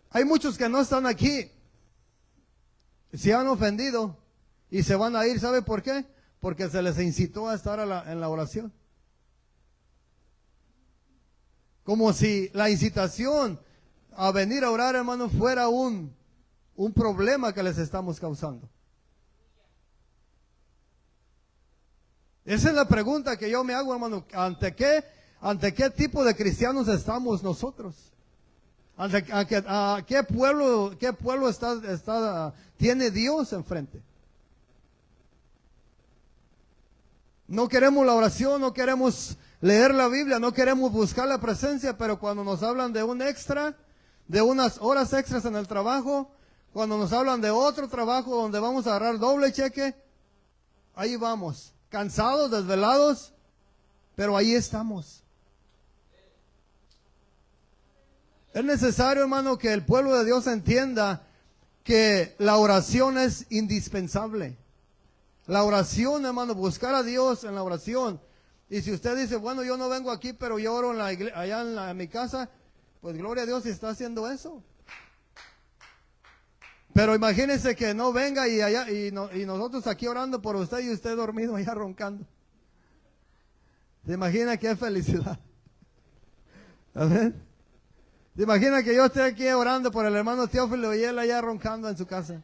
hay muchos que no están aquí, se han ofendido y se van a ir. ¿Sabe por qué? Porque se les incitó a estar en la oración. Como si la incitación a venir a orar, hermano, fuera un problema que les estamos causando. Esa es la pregunta que yo me hago, hermano. ¿Ante qué tipo de cristianos estamos nosotros? ¿A qué pueblo tiene Dios enfrente? No queremos la oración, no queremos leer la Biblia, no queremos buscar la presencia, pero cuando nos hablan de un extra, de unas horas extras en el trabajo, cuando nos hablan de otro trabajo donde vamos a agarrar doble cheque, ahí vamos, cansados, desvelados, pero ahí estamos. Es necesario, hermano, que el pueblo de Dios entienda que la oración es indispensable. La oración, hermano, buscar a Dios en la oración. Y si usted dice, bueno, yo no vengo aquí, pero yo oro allá en mi casa, pues gloria a Dios si está haciendo eso. Pero imagínese que no venga y nosotros aquí orando por usted y usted dormido allá roncando. ¿Se imagina qué felicidad? ¿Amén? ¿Se imagina que yo esté aquí orando por el hermano Teófilo y él allá roncando en su casa?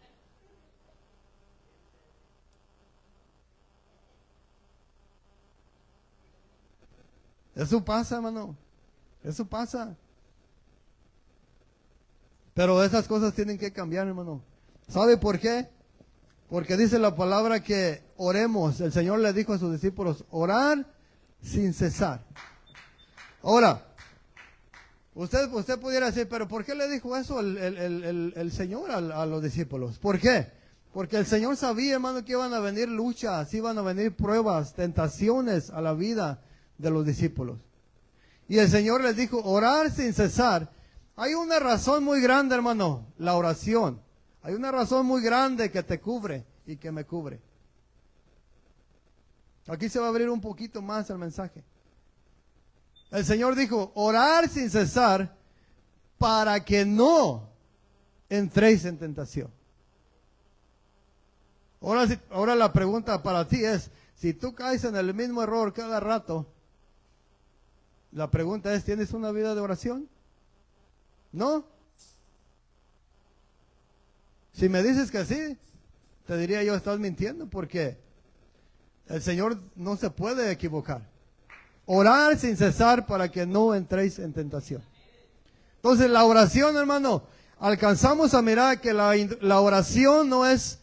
Eso pasa, hermano. Eso pasa. Pero esas cosas tienen que cambiar, hermano. ¿Sabe por qué? Porque dice la palabra que oremos. El Señor le dijo a sus discípulos, orar sin cesar. Ahora, usted pudiera decir, pero ¿por qué le dijo eso el Señor a los discípulos? ¿Por qué? Porque el Señor sabía, hermano, que iban a venir luchas, iban a venir pruebas, tentaciones a la vida de los discípulos. Y el Señor les dijo, orar sin cesar. Hay una razón muy grande, hermano, la oración. Hay una razón muy grande que te cubre y que me cubre. Aquí se va a abrir un poquito más el mensaje. El Señor dijo, orar sin cesar para que no entréis en tentación. Ahora la pregunta para ti es, si tú caes en el mismo error cada rato, la pregunta es, ¿tienes una vida de oración? ¿No? Si me dices que sí, te diría yo, estás mintiendo, porque el Señor no se puede equivocar. Orar sin cesar para que no entréis en tentación. Entonces la oración, hermano, alcanzamos a mirar que la oración no es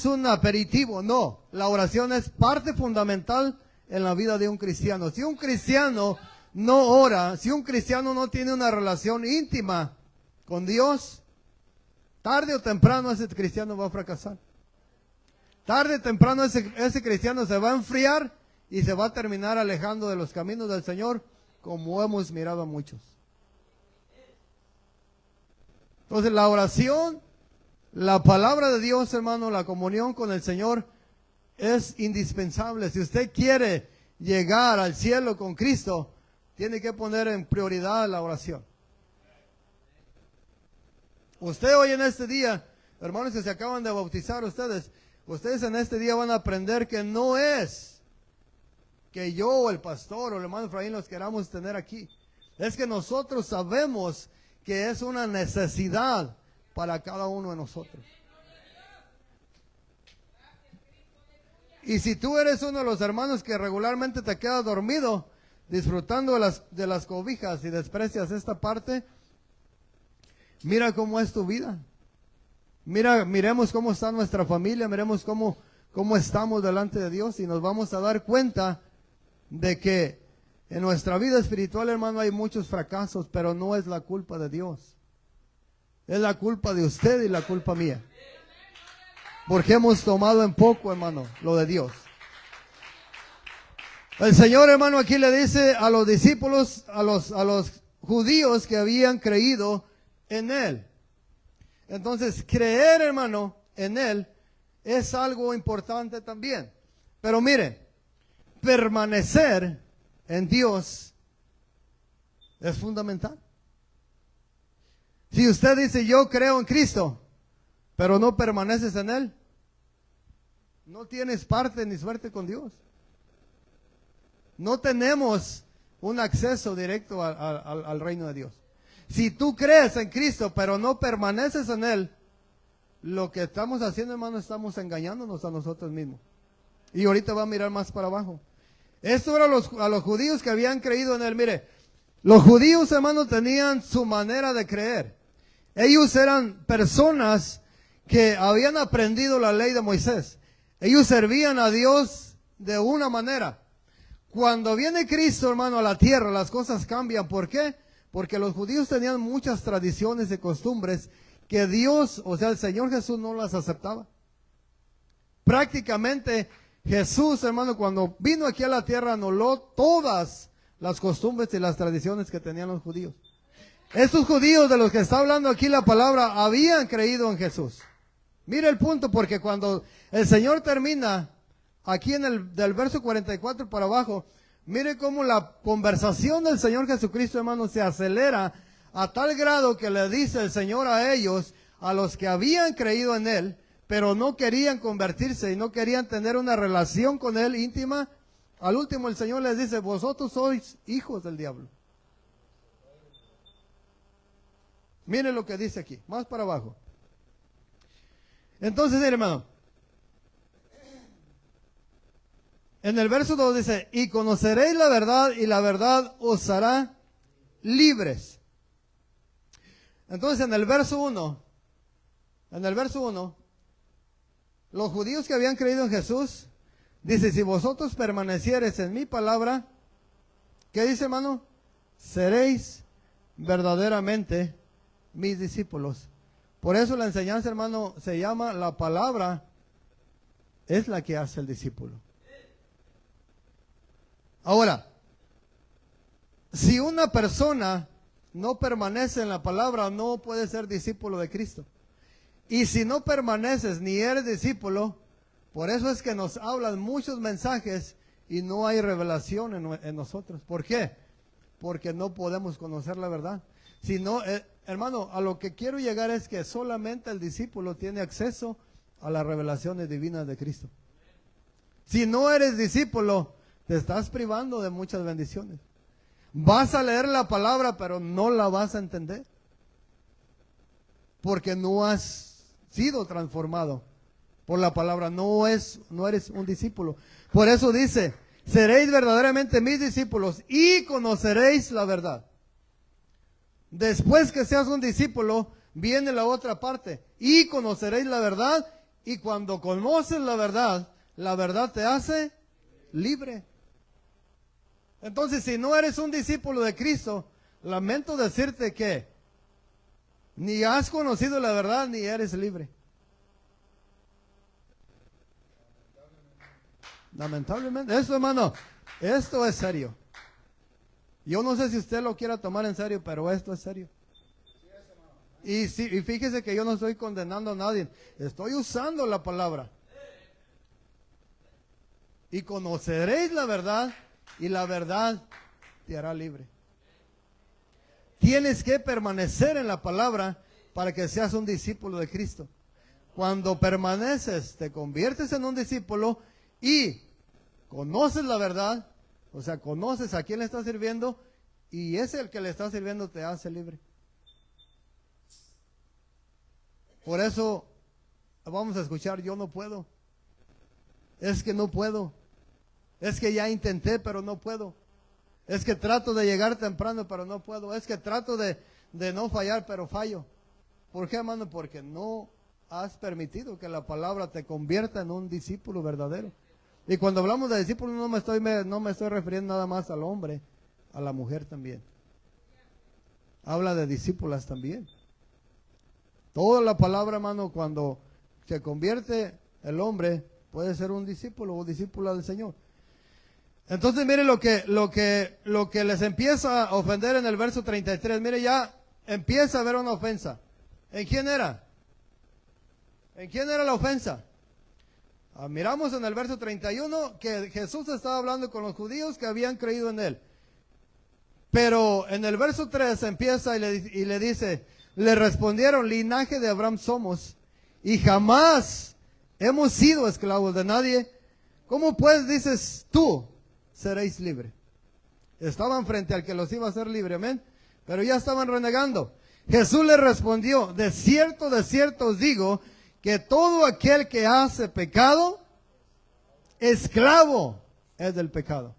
un aperitivo, no. La oración es parte fundamental en la vida de un cristiano. Si un cristiano no ora, si un cristiano no tiene una relación íntima con Dios, tarde o temprano ese cristiano va a fracasar. Tarde o temprano ese cristiano se va a enfriar y se va a terminar alejando de los caminos del Señor, como hemos mirado a muchos. Entonces la oración, la palabra de Dios, hermano, la comunión con el Señor es indispensable. Si usted quiere llegar al cielo con Cristo, tiene que poner en prioridad la oración. Usted hoy en este día, hermanos que se acaban de bautizar ustedes en este día van a aprender que no es que yo o el pastor o el hermano Efraín los queramos tener aquí. Es que nosotros sabemos que es una necesidad para cada uno de nosotros. Y si tú eres uno de los hermanos que regularmente te quedas dormido, disfrutando de las cobijas y desprecias esta parte, mira cómo es tu vida. Miremos cómo está nuestra familia, miremos cómo estamos delante de Dios y nos vamos a dar cuenta de que en nuestra vida espiritual, hermano, hay muchos fracasos, pero no es la culpa de Dios. Es la culpa de usted y la culpa mía. Porque hemos tomado en poco, hermano, lo de Dios. El Señor, hermano, aquí le dice a los discípulos, a los judíos que habían creído en Él. Entonces, creer, hermano, en Él es algo importante también. Pero mire, permanecer en Dios es fundamental. Si usted dice, yo creo en Cristo, pero no permaneces en Él, no tienes parte ni suerte con Dios. No tenemos un acceso directo al reino de Dios. Si tú crees en Cristo, pero no permaneces en Él, lo que estamos haciendo, hermano, estamos engañándonos a nosotros mismos. Y ahorita va a mirar más para abajo. Esto era a los judíos que habían creído en Él. Mire, los judíos, hermano, tenían su manera de creer. Ellos eran personas que habían aprendido la ley de Moisés. Ellos servían a Dios de una manera. Cuando viene Cristo, hermano, a la tierra, las cosas cambian. ¿Por qué? Porque los judíos tenían muchas tradiciones y costumbres que Dios, o sea, el Señor Jesús no las aceptaba. Prácticamente Jesús, hermano, cuando vino aquí a la tierra, anuló todas las costumbres y las tradiciones que tenían los judíos. Estos judíos de los que está hablando aquí la palabra habían creído en Jesús. Mire el punto, porque cuando el Señor termina aquí del verso 44 para abajo, mire cómo la conversación del Señor Jesucristo, hermano, se acelera a tal grado que le dice el Señor a ellos, a los que habían creído en Él, pero no querían convertirse y no querían tener una relación con Él íntima. Al último el Señor les dice, vosotros sois hijos del diablo. Mire lo que dice aquí, más para abajo. Entonces, hermano, en el verso 2 dice, y conoceréis la verdad y la verdad os hará libres. Entonces en el verso 1, los judíos que habían creído en Jesús, dice, si vosotros permaneciereis en mi palabra, ¿qué dice, hermano? Seréis verdaderamente mis discípulos. Por eso la enseñanza, hermano, se llama la palabra, es la que hace el discípulo. Ahora, si una persona no permanece en la palabra, no puede ser discípulo de Cristo. Y si no permaneces ni eres discípulo, por eso es que nos hablan muchos mensajes y no hay revelación en nosotros. ¿Por qué? Porque no podemos conocer la verdad. Si no, hermano, a lo que quiero llegar es que solamente el discípulo tiene acceso a las revelaciones divinas de Cristo. Si no eres discípulo, te estás privando de muchas bendiciones. Vas a leer la palabra, pero no la vas a entender. Porque no has sido transformado por la palabra. No eres un discípulo. Por eso dice, seréis verdaderamente mis discípulos y conoceréis la verdad. Después que seas un discípulo, viene la otra parte. Y conoceréis la verdad, y cuando conoces la verdad te hace libre. Entonces, si no eres un discípulo de Cristo, lamento decirte que ni has conocido la verdad, ni eres libre. Lamentablemente, esto, hermano, esto es serio. Yo no sé si usted lo quiera tomar en serio, pero esto es serio. Y fíjese que yo no estoy condenando a nadie, estoy usando la palabra. Y conoceréis la verdad, y la verdad te hará libre. Tienes que permanecer en la palabra para que seas un discípulo de Cristo. Cuando permaneces, te conviertes en un discípulo y conoces la verdad, o sea, conoces a quién le estás sirviendo, y ese el que le está sirviendo te hace libre. Por eso vamos a escuchar, yo no puedo. Es que no puedo. Es que ya intenté, pero no puedo. Es que trato de llegar temprano, pero no puedo. Es que trato de no fallar, pero fallo. ¿Por qué, hermano? Porque no has permitido que la palabra te convierta en un discípulo verdadero. Y cuando hablamos de discípulo no me estoy refiriendo nada más al hombre, a la mujer también. Habla de discípulas también. Toda la palabra, hermano, cuando se convierte el hombre, puede ser un discípulo o discípula del Señor. Entonces, mire lo que les empieza a ofender en el verso 33. Mire, ya empieza a haber una ofensa. ¿En quién era? ¿En quién era la ofensa? Miramos en el verso 31 que Jesús estaba hablando con los judíos que habían creído en él. Pero en el verso 3 empieza y le dice, le respondieron, linaje de Abraham somos, y jamás hemos sido esclavos de nadie. ¿Cómo pues dices tú, seréis libres? Estaban frente al que los iba a hacer libre, amén, pero ya estaban renegando. Jesús le respondió, de cierto os digo, que todo aquel que hace pecado, esclavo es del pecado.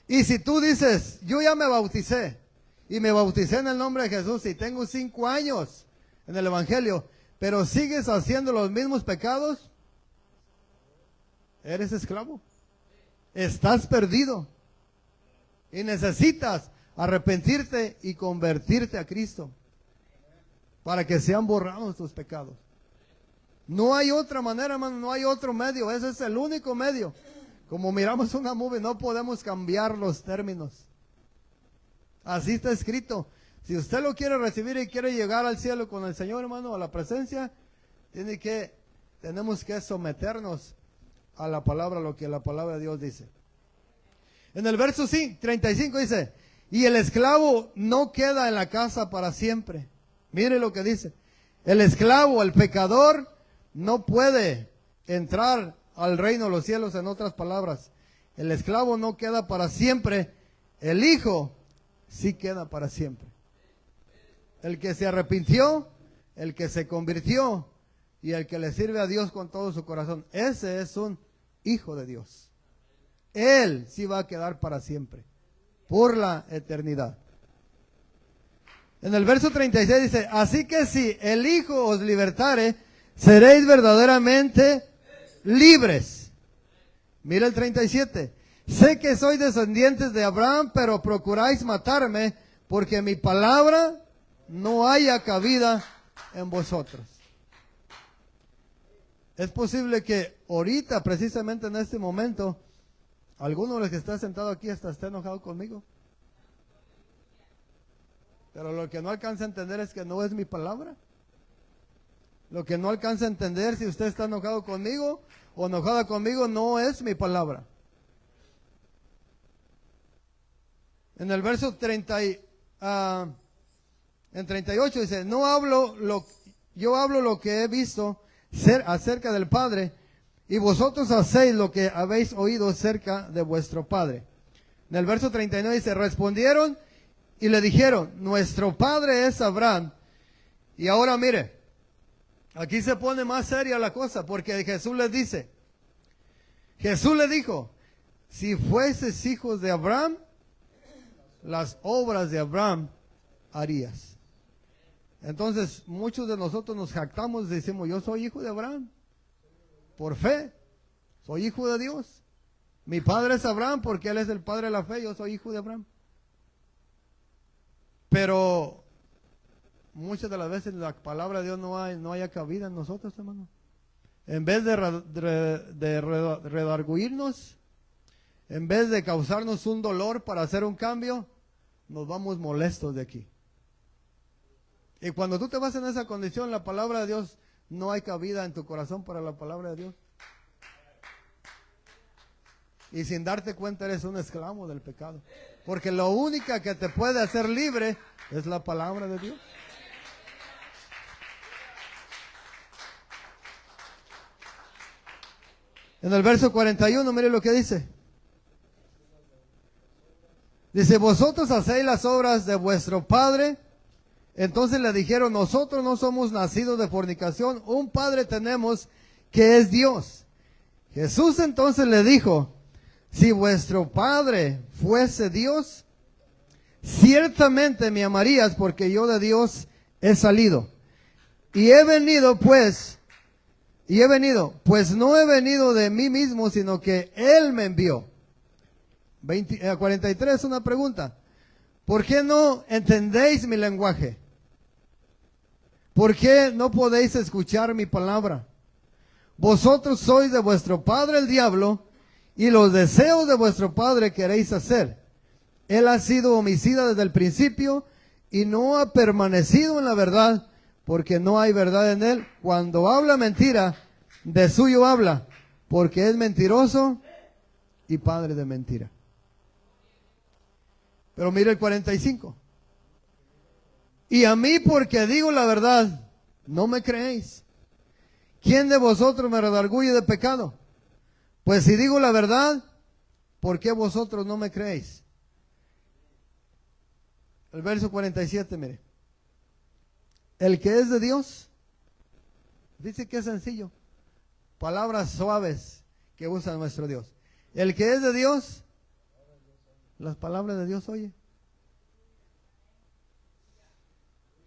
Y si tú dices, yo ya me bauticé, y me bauticé en el nombre de Jesús, y tengo 5 años en el Evangelio, pero sigues haciendo los mismos pecados, eres esclavo. Estás perdido. Y necesitas arrepentirte y convertirte a Cristo para que sean borrados tus pecados. No hay otra manera, hermano, no hay otro medio. Ese es el único medio. Como miramos una movie, no podemos cambiar los términos. Así está escrito. Si usted lo quiere recibir y quiere llegar al cielo con el Señor, hermano, a la presencia, tenemos que someternos a la palabra, lo que la palabra de Dios dice. En el verso 35 dice, y el esclavo no queda en la casa para siempre. Mire lo que dice. El esclavo, el pecador, no puede entrar al reino de los cielos. En otras palabras, el esclavo no queda para siempre. El hijo sí queda para siempre. El que se arrepintió, el que se convirtió y el que le sirve a Dios con todo su corazón, ese es un hijo de Dios. Él sí va a quedar para siempre, por la eternidad. En el verso 36 dice, así que si el Hijo os libertare, seréis verdaderamente libres. Mira el 37. Sé que sois descendientes de Abraham, pero procuráis matarme, porque mi palabra no haya cabida en vosotros. Es posible que ahorita, precisamente en este momento, alguno de los que está sentado aquí hasta esté enojado conmigo. Pero lo que no alcanza a entender es que no es mi palabra. Lo que no alcanza a entender, si usted está enojado conmigo o enojada conmigo, no es mi palabra. En el verso 38 dice, yo hablo lo que he visto acerca del Padre, y vosotros hacéis lo que habéis oído acerca de vuestro Padre. En el verso 39 dice, respondieron y le dijeron, nuestro padre es Abraham. Y ahora mire, aquí se pone más seria la cosa, porque Jesús les dice, Jesús le dijo, si fueses hijos de Abraham, las obras de Abraham harías. Entonces, muchos de nosotros nos jactamos y decimos, yo soy hijo de Abraham, por fe, soy hijo de Dios. Mi padre es Abraham porque él es el padre de la fe, yo soy hijo de Abraham. Pero muchas de las veces la palabra de Dios no haya cabida en nosotros, hermano. En vez de redarguirnos, en vez de causarnos un dolor para hacer un cambio, nos vamos molestos de aquí. Y cuando tú te vas en esa condición, la palabra de Dios, no hay cabida en tu corazón para la palabra de Dios. Y sin darte cuenta eres un esclavo del pecado. Porque lo única que te puede hacer libre es la palabra de Dios. En el verso 41, mire lo que dice. Dice, vosotros hacéis las obras de vuestro padre. Entonces le dijeron, nosotros no somos nacidos de fornicación, un padre tenemos que es Dios. Jesús entonces le dijo, si vuestro padre fuese Dios, ciertamente me amarías porque yo de Dios he salido. Y he venido, pues no he venido de mí mismo, sino que Él me envió. 43, una pregunta. ¿Por qué no entendéis mi lenguaje? ¿Por qué no podéis escuchar mi palabra? Vosotros sois de vuestro padre el diablo, y los deseos de vuestro padre queréis hacer. Él ha sido homicida desde el principio, y no ha permanecido en la verdad, porque no hay verdad en él. Cuando habla mentira, de suyo habla, porque es mentiroso y padre de mentira. Pero mire el 45. Y a mí, porque digo la verdad, no me creéis. ¿Quién de vosotros me redarguye de pecado? Pues si digo la verdad, ¿por qué vosotros no me creéis? El verso 47, mire. El que es de Dios, dice que es sencillo. Palabras suaves que usa nuestro Dios. El que es de Dios, las palabras de Dios oye.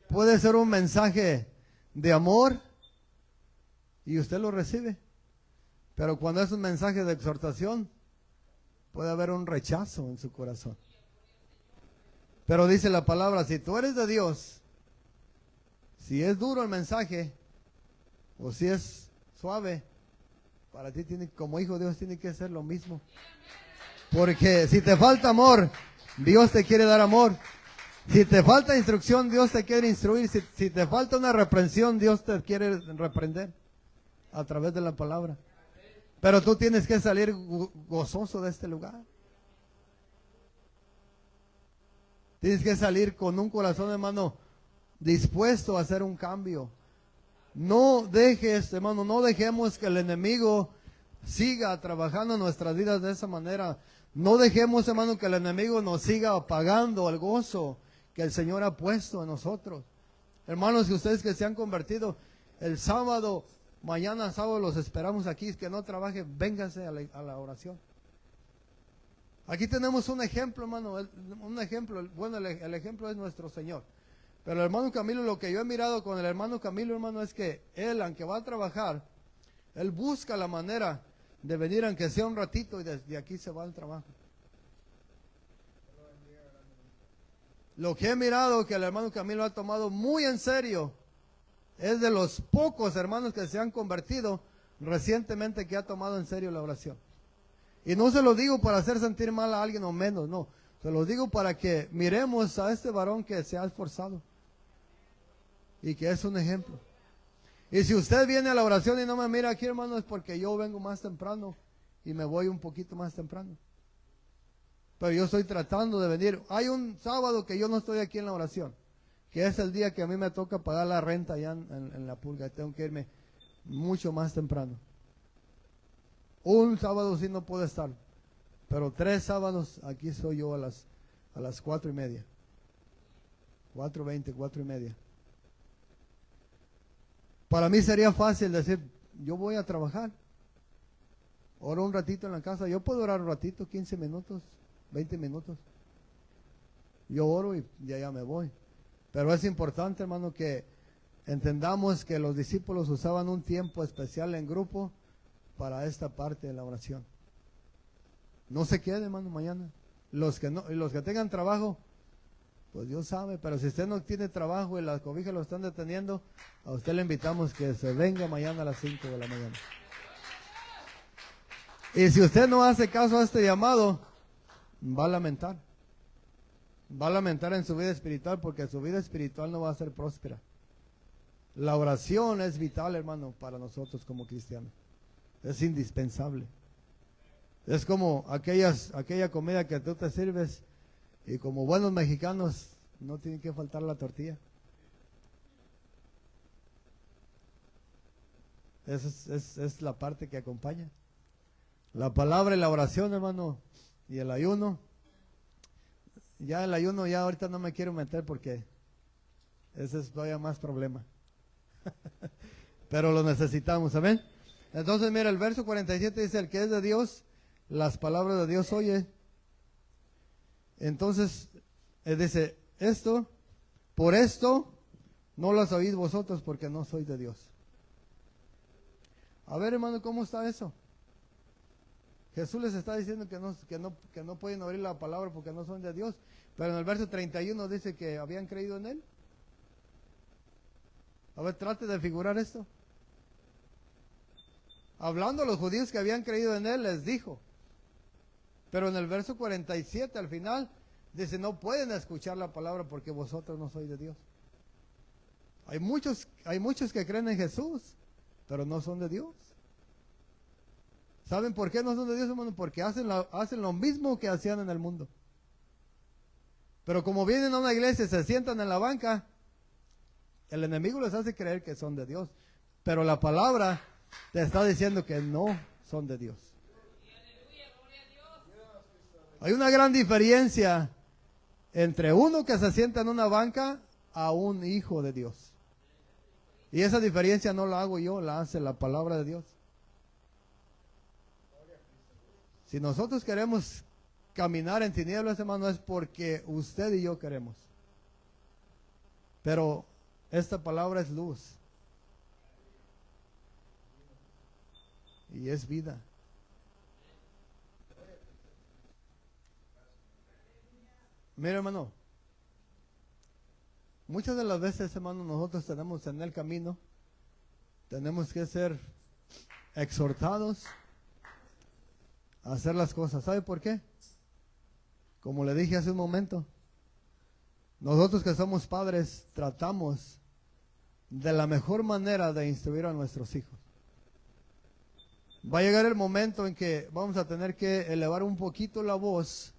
Puede ser un mensaje de amor y usted lo recibe. Pero cuando es un mensaje de exhortación, puede haber un rechazo en su corazón. Pero dice la palabra, si tú eres de Dios, si es duro el mensaje o si es suave, para ti como hijo de Dios tiene que ser lo mismo. Porque si te falta amor, Dios te quiere dar amor. Si te falta instrucción, Dios te quiere instruir. Si te falta una reprensión, Dios te quiere reprender a través de la palabra. Pero tú tienes que salir gozoso de este lugar. Tienes que salir con un corazón, hermano, dispuesto a hacer un cambio. No dejes, hermano, no dejemos que el enemigo siga trabajando en nuestras vidas de esa manera. No dejemos, hermano, que el enemigo nos siga apagando el gozo que el Señor ha puesto en nosotros. Hermanos, y ustedes que se han convertido, el sábado, mañana sábado los esperamos aquí, que no trabaje, vénganse a la oración. Aquí tenemos un ejemplo, hermano, un ejemplo, bueno, el ejemplo es nuestro Señor. Pero el hermano Camilo, lo que yo he mirado con el hermano Camilo, hermano, es que él, aunque va a trabajar, él busca la manera de venir, aunque sea un ratito, y desde aquí se va al trabajo. Lo que he mirado que el hermano Camilo ha tomado muy en serio, es de los pocos hermanos que se han convertido recientemente que ha tomado en serio la oración. Y no se lo digo para hacer sentir mal a alguien o menos, no. Se lo digo para que miremos a este varón que se ha esforzado y que es un ejemplo. Y si usted viene a la oración y no me mira aquí, hermano, es porque yo vengo más temprano y me voy un poquito más temprano. Pero yo estoy tratando de venir. Hay un sábado que yo no estoy aquí en la oración, que es el día que a mí me toca pagar la renta allá en la pulga. Tengo que irme mucho más temprano. Un sábado sí no puedo estar, pero 3 sábados aquí soy yo a las 4:30. 4:20, 4:30. Para mí sería fácil decir, yo voy a trabajar. Oro un ratito en la casa. Yo puedo orar un ratito, 15 minutos, 20 minutos. Yo oro y ya me voy. Pero es importante, hermano, que entendamos que los discípulos usaban un tiempo especial en grupo para esta parte de la oración. No se quede, hermano, mañana. Los que tengan trabajo, pues Dios sabe, pero si usted no tiene trabajo y las cobijas lo están deteniendo, a usted le invitamos que se venga mañana a las 5 de la mañana. Y si usted no hace caso a este llamado, va a lamentar. Va a lamentar en su vida espiritual, porque su vida espiritual no va a ser próspera. La oración es vital, hermano, para nosotros como cristianos. Es indispensable. Es como aquella comida que tú te sirves, y como buenos mexicanos no tiene que faltar la tortilla. Esa es la parte que acompaña. La palabra y la oración, hermano, y el ayuno. Ya el ayuno, ya ahorita no me quiero meter porque ese es todavía más problema. Pero lo necesitamos, amén. Entonces, mira, el verso 47 dice: el que es de Dios, las palabras de Dios oye. Entonces, dice, por esto no las oís vosotros, porque no sois de Dios. A ver, hermano, ¿cómo está eso? Jesús les está diciendo que no pueden oír la palabra porque no son de Dios. Pero en el verso 31 dice que habían creído en Él. A ver, trate de figurar esto. Hablando a los judíos que habían creído en Él, les dijo. Pero en el verso 47 al final dice: no pueden escuchar la palabra porque vosotros no sois de Dios. Hay muchos que creen en Jesús, pero no son de Dios. ¿Saben por qué no son de Dios, hermano? Porque hacen lo mismo que hacían en el mundo. Pero como vienen a una iglesia y se sientan en la banca, el enemigo les hace creer que son de Dios. Pero la palabra te está diciendo que no son de Dios. Hay una gran diferencia entre uno que se sienta en una banca a un hijo de Dios. Y esa diferencia no la hago yo, la hace la palabra de Dios. Si nosotros queremos caminar en tinieblas, hermano, es porque usted y yo queremos. Pero esta palabra es luz. Y es vida. Mira, hermano, muchas de las veces, hermano, nosotros tenemos en el camino, tenemos que ser exhortados a hacer las cosas. ¿Sabe por qué? Como le dije hace un momento, nosotros que somos padres tratamos de la mejor manera de instruir a nuestros hijos. Va a llegar el momento en que vamos a tener que elevar un poquito la voz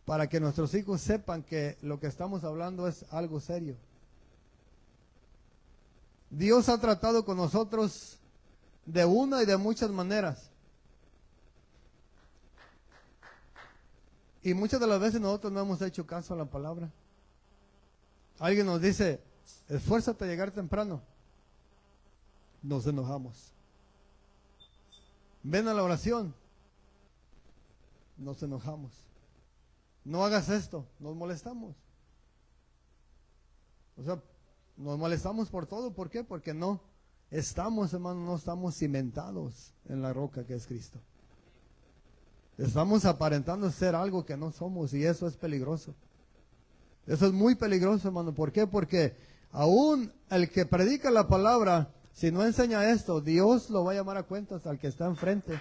para que nuestros hijos sepan que lo que estamos hablando es algo serio. Dios ha tratado con nosotros de una y de muchas maneras. Y muchas de las veces nosotros no hemos hecho caso a la palabra. Alguien nos dice: esfuérzate a llegar temprano. Nos enojamos. Ven a la oración. Nos enojamos. No hagas esto. Nos molestamos. O sea, nos molestamos por todo. ¿Por qué? Porque no estamos, hermano, no estamos cimentados en la roca que es Cristo. Estamos aparentando ser algo que no somos, y eso es peligroso. Eso es muy peligroso, hermano. ¿Por qué? Porque aún el que predica la palabra, si no enseña esto, Dios lo va a llamar a cuentas al que está enfrente.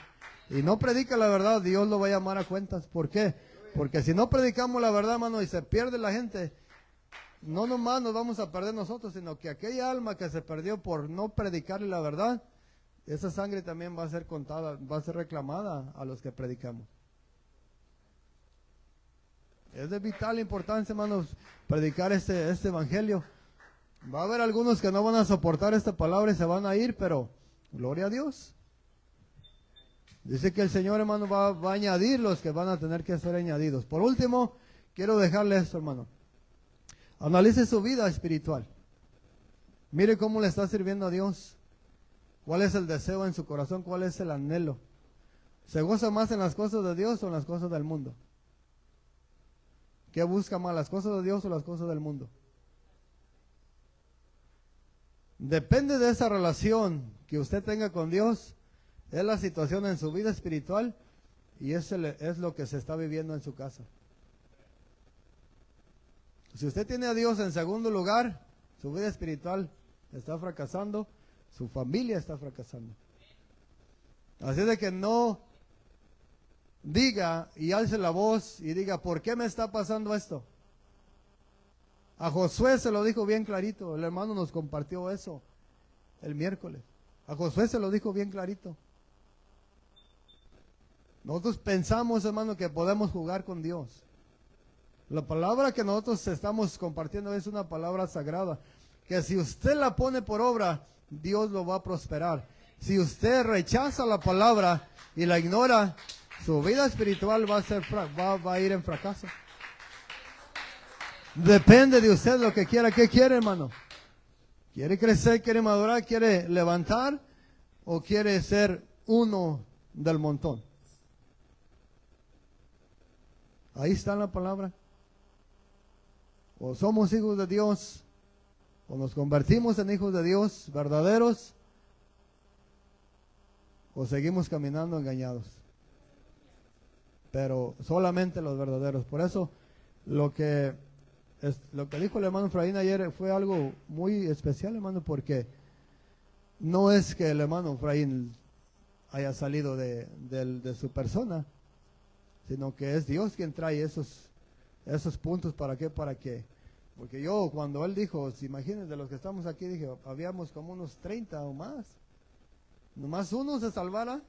Y no predica la verdad, Dios lo va a llamar a cuentas. ¿Por qué? Porque si no predicamos la verdad, hermano, y se pierde la gente, no nomás nos vamos a perder nosotros, sino que aquella alma que se perdió por no predicarle la verdad, esa sangre también va a ser contada, va a ser reclamada a los que predicamos. Es de vital importancia, hermanos, predicar este evangelio. Va a haber algunos que no van a soportar esta palabra y se van a ir, pero gloria a Dios. Dice que el Señor, hermano, va a añadir los que van a tener que ser añadidos. Por último, quiero dejarle esto, hermano. Analice su vida espiritual. Mire cómo le está sirviendo a Dios. ¿Cuál es el deseo en su corazón? ¿Cuál es el anhelo? ¿Se goza más en las cosas de Dios o en las cosas del mundo? ¿Qué busca más, las cosas de Dios o las cosas del mundo? Depende de esa relación que usted tenga con Dios, es la situación en su vida espiritual y es lo que se está viviendo en su casa. Si usted tiene a Dios en segundo lugar, su vida espiritual está fracasando, su familia está fracasando. Así de que no diga y alce la voz y diga, ¿por qué me está pasando esto? A Josué se lo dijo bien clarito, el hermano nos compartió eso el miércoles. A Josué se lo dijo bien clarito. Nosotros pensamos, hermano, que podemos jugar con Dios. La palabra que nosotros estamos compartiendo es una palabra sagrada, que si usted la pone por obra, Dios lo va a prosperar. Si usted rechaza la palabra y la ignora, su vida espiritual va a ir en fracaso. Depende de usted lo que quiera. ¿Qué quiere, hermano? ¿Quiere crecer, quiere madurar, quiere levantar o quiere ser uno del montón? Ahí está la palabra. O somos hijos de Dios, o nos convertimos en hijos de Dios verdaderos, o seguimos caminando engañados. Pero solamente los verdaderos. Por eso lo que dijo el hermano Efraín ayer fue algo muy especial, hermano, porque no es que el hermano Efraín haya salido de su persona, sino que es Dios quien trae esos puntos. ¿Para qué? Porque yo, cuando él dijo, si imagínense, de los que estamos aquí, dije, habíamos como unos 30 o más. Nomás uno se salvara.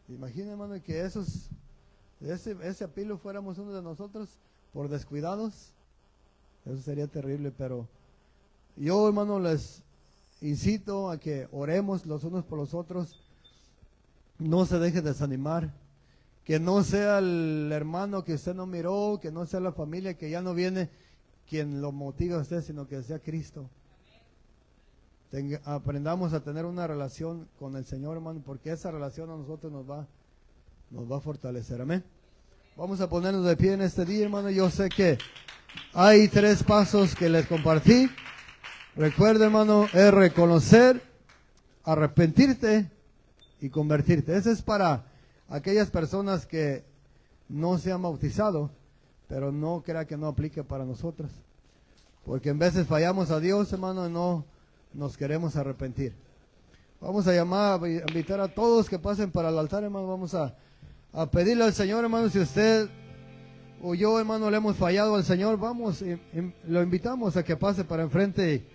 Imaginen, hermano, que ese apilo fuéramos uno de nosotros por descuidados. Eso sería terrible, pero yo, hermano, les incito a que oremos los unos por los otros. No se deje desanimar. Que no sea el hermano que usted no miró, que no sea la familia que ya no viene quien lo motive a usted, sino que sea Cristo. Aprendamos a tener una relación con el Señor, hermano, porque esa relación a nosotros nos va a fortalecer. Amén. Vamos a ponernos de pie en este día, hermano. Yo sé que hay 3 pasos que les compartí. Recuerda, hermano, es reconocer, arrepentirte y convertirte. Ese es para aquellas personas que no se han bautizado, pero no crea que no aplique para nosotros. Porque en veces fallamos a Dios, hermano, y no nos queremos arrepentir. Vamos a invitar a todos que pasen para el altar, hermano. Vamos a pedirle al Señor, hermano, si usted o yo, hermano, le hemos fallado al Señor, vamos, lo invitamos a que pase para enfrente y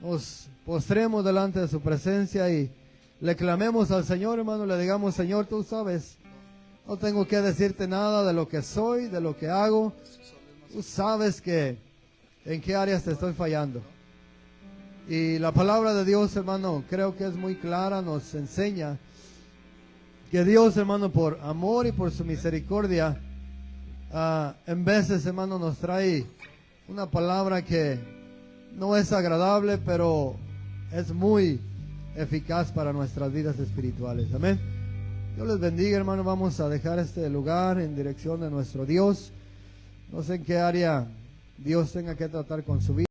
nos postremos delante de su presencia y le clamemos al Señor, hermano, le digamos, Señor, tú sabes, no tengo que decirte nada de lo que soy, de lo que hago. Tú sabes en qué áreas te estoy fallando. Y la palabra de Dios, hermano, creo que es muy clara, nos enseña que Dios, hermano, por amor y por su misericordia, en veces, hermano, nos trae una palabra que no es agradable, pero es muy eficaz para nuestras vidas espirituales. Amén. Dios les bendiga, hermano. Vamos a dejar este lugar en dirección de nuestro Dios. No sé en qué área Dios tenga que tratar con su vida.